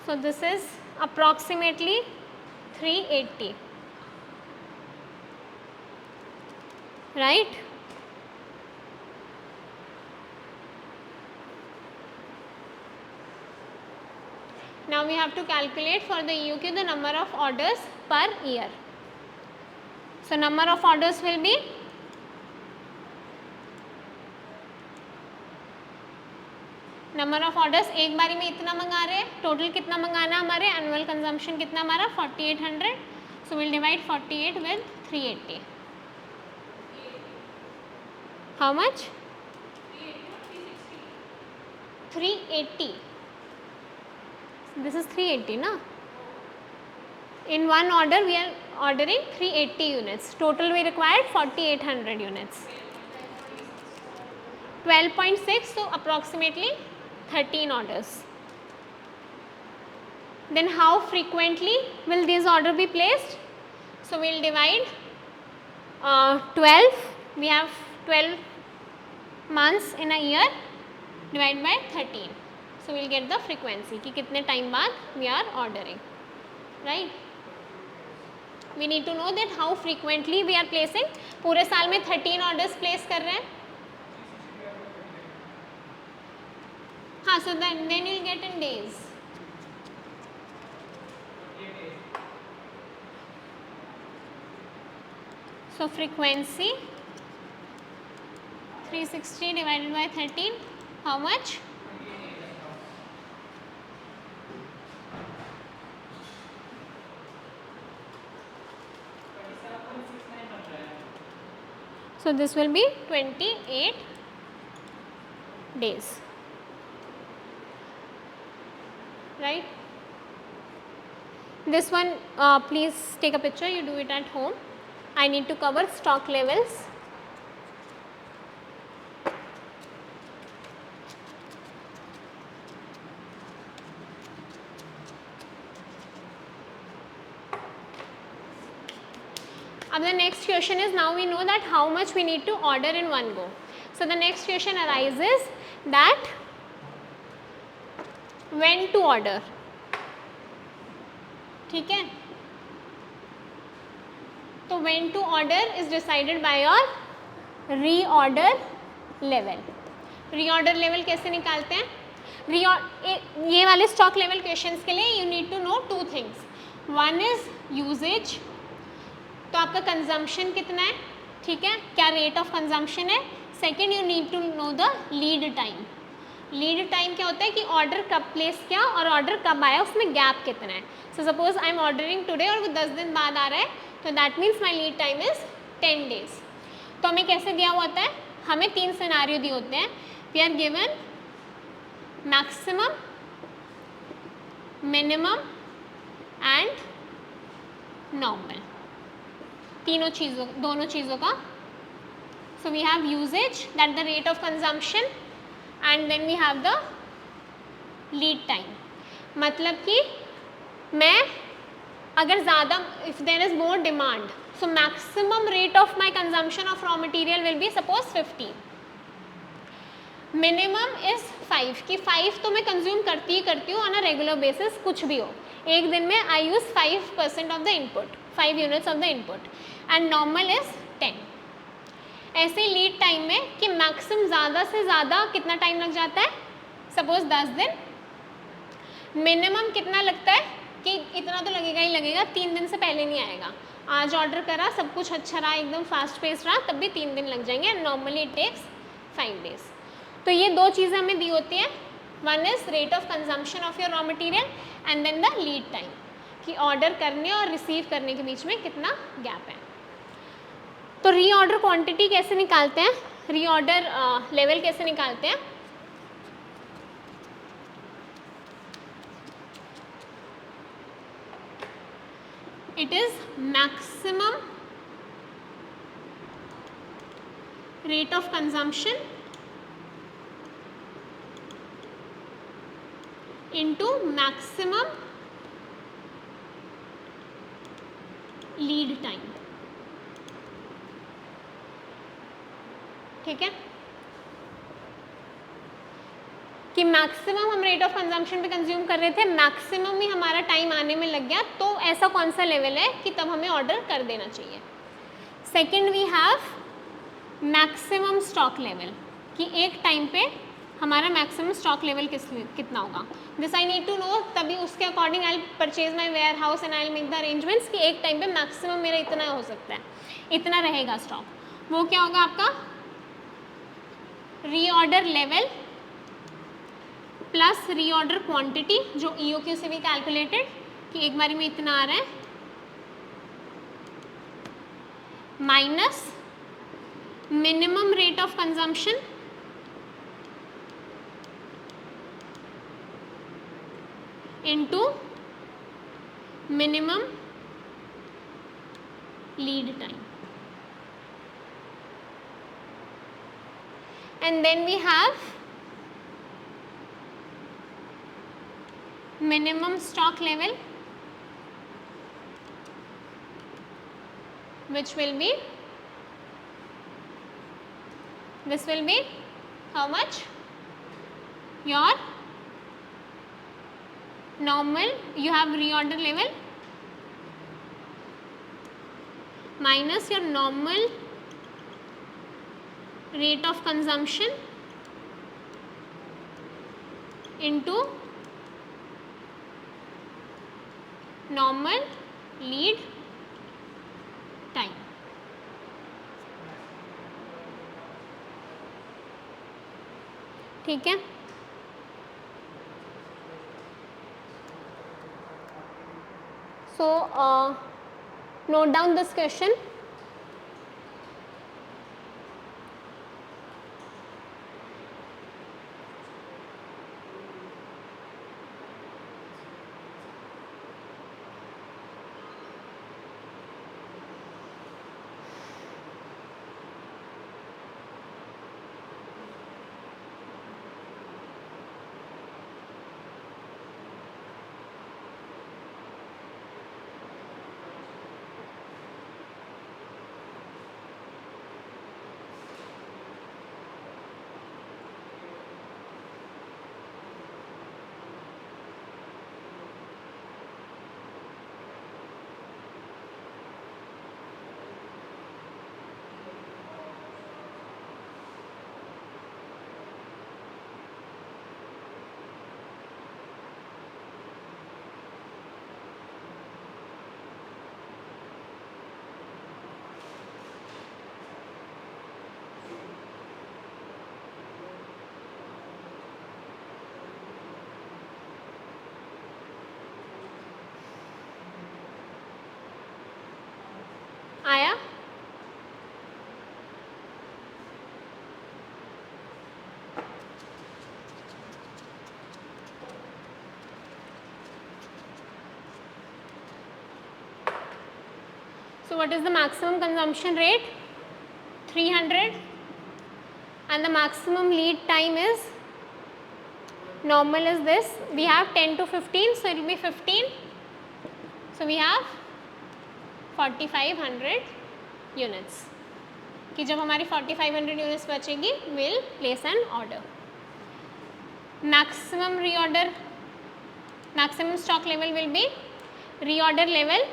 So this is approximately 380. Right? Now we have to calculate for the EOQ the number of orders per year. So number of orders will be number of orders एक बारी में इतना मंगा रहे हैं. Total कितना मंगाना हमारे, एनुअल कंजम्पशन कितना हमारा 4800. So will divide 48 with 380. How much? 380. This is 380 na? In one order we are ordering 380 units. Total we required 4800 units. 12.6, so approximately 13 orders. Then how frequently will these orders be placed? So we will divide 12, we have 12 months in a year, divide by 13. So we will get the frequency कि कितने time बाद we are ordering, right? We need to know that how frequently we are placing. पूरे साल में 13 orders place कर रहे हैं. हाँ, so then you will get in days. So frequency 360 divided by 13, how much? So this will be 28 days, right? This one, please take a picture, you do it at home. I need to cover stock levels. Now the next question is, now we know that how much we need to order in one go. So the next question arises that when to order. ठीक है, तो when to order is decided by your reorder level. Reorder level कैसे निकालते हैं? ये वाले stock level questions के लिए you need to know two things. One is usage, तो आपका कंजम्पशन कितना है, ठीक है, क्या रेट ऑफ कंजम्पशन है. Second, you need to know the lead time. Lead time क्या होता है कि ऑर्डर कब प्लेस किया और ऑर्डर कब आया, उसमें गैप कितना है. So suppose I am ordering today और वो 10 दिन बाद आ रहा है, तो that means my lead time is 10 days. तो हमें कैसे दिया हुआ होता है, हमें 3 सिनारियो दिए होते हैं. We are given maximum, minimum and normal, दोनों चीज़ों का. So we have usage, that the rate of consumption, and then we have the lead time. मतलब कि मैं अगर ज़्यादा, if there is more demand, so maximum rate of my consumption of raw material will be suppose 50. Minimum is 5, कि 5 तो मैं consume करती हूँ ऑन अ रेगुलर बेसिस, कुछ भी हो. एक दिन में I use 5% of the input, 5 units of the input, and normal is 10. ऐसे ही लीड टाइम में कि मैक्सिमम ज़्यादा से ज़्यादा कितना टाइम लग जाता है, सपोज 10 दिन. मिनिमम कितना लगता है कि इतना तो लगेगा ही लगेगा, 3 दिन से पहले नहीं आएगा. आज ऑर्डर करा, सब कुछ अच्छा रहा, एकदम फास्ट पेस रहा, तब भी 3 दिन लग जाएंगे. Normally it takes 5 days. तो ये दो चीज़ें हमें दी होती हैं. One is rate of consumption of your raw material and then the lead time, कि ऑर्डर करने और रिसीव करने के बीच में कितना गैप है. तो रीऑर्डर क्वांटिटी कैसे निकालते हैं, रीऑर्डर लेवल कैसे निकालते हैं. It is maximum rate of consumption into maximum lead time. ठीक है, कि मैक्सिमम हम रेट ऑफ कंजम्पशन पे कंज्यूम कर रहे थे, मैक्सिमम ही हमारा टाइम आने में लग गया, तो ऐसा कौन सा लेवल है कि तब हमें ऑर्डर कर देना चाहिए. Second, we have maximum stock level, कि एक टाइम पे हमारा मैक्सिमम स्टॉक लेवल कितना होगा. This I need to know, तभी उसके according I purchase my warehouse and I make the arrangements कि एक टाइम पे मैक्सिमम मेरा इतना हो सकता है, इतना रहेगा स्टॉक. वो क्या होगा आपका reorder level plus reorder quantity, जो EOQ से भी कैलकुलेटेड, कि एक बारी में इतना आ रहा है, minus minimum rate of consumption into minimum lead time. And then we have minimum stock level, which will be, this will be how much? Your normal, you have reorder level minus your normal rate of consumption into normal lead time. ठीक है, so note down this question. आया? So what is the maximum consumption rate? 300, and the maximum lead time is, normal is this, we have 10 to 15, so it will be 15, so we have 4500 units. कि जब हमारी 4500 units बचेगी, will place N order. Maximum reorder, maximum stock level will be reorder level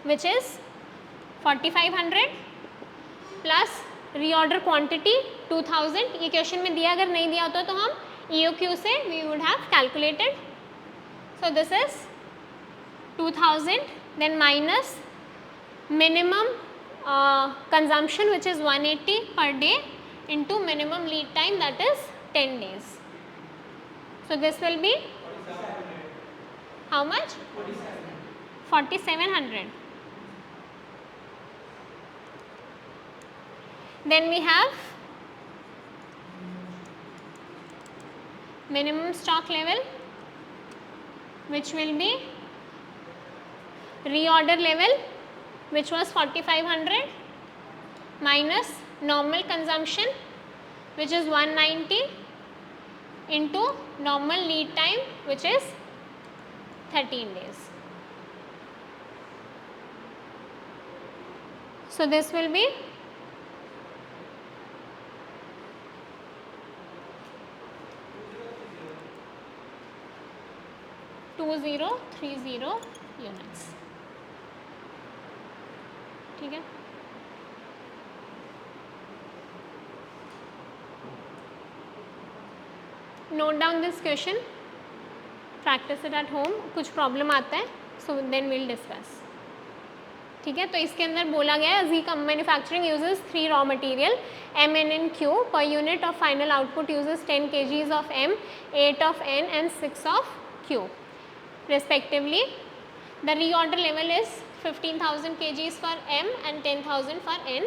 which is 4500 plus reorder quantity 2000. ये question में दिया, अगर नहीं दिया होता तो हम EOQ से we would have calculated. So this is 2000, then minus minimum consumption which is 180 per day into minimum lead time, that is 10 days. So this will be how much? 4700. Then we have minimum stock level which will be reorder level which was 4500 minus normal consumption which is 190 into normal lead time which is 13 days. So this will be 2030 units. ठीक है, note down this question, practice it at home. कुछ problem आता है, so then will discuss. ठीक है, तो इसके अंदर बोला गया है G manufacturing uses 3 raw material M, N and Q. Per unit of final output uses 10 kgs of M, 8 of N and 6 of Q respectively. The reorder level is 15,000 kgs for M and 10,000 for N.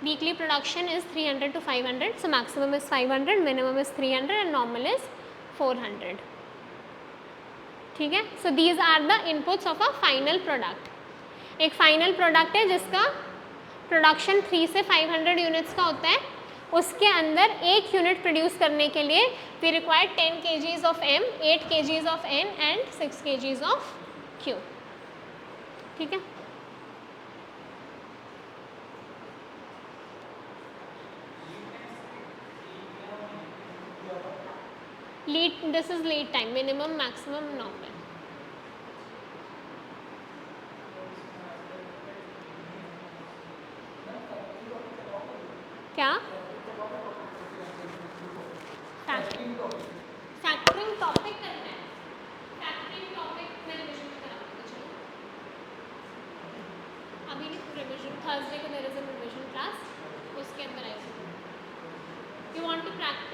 weekly production is 300 to 500, so maximum is 500, minimum is 300 and normal is 400. ठीक है, so these are the inputs of a final product. एक final product है जिसका production 3 से 500 units का होता है, उसके अंदर एक यूनिट प्रोड्यूस करने के लिए we require 10 kgs of M, 8 kgs of N and 6 kgs of Q. ठीक है, lead, this is lead time, minimum maximum normal. क्या फैक्टरिंग टॉपिक करना है, फैक्टरिंग टॉपिक मैं रिविजन कराऊंगी. चलो अभी नहीं, रिविजन थर्सडे को there is a revision class, उसके अंदर आएगी. You want to practice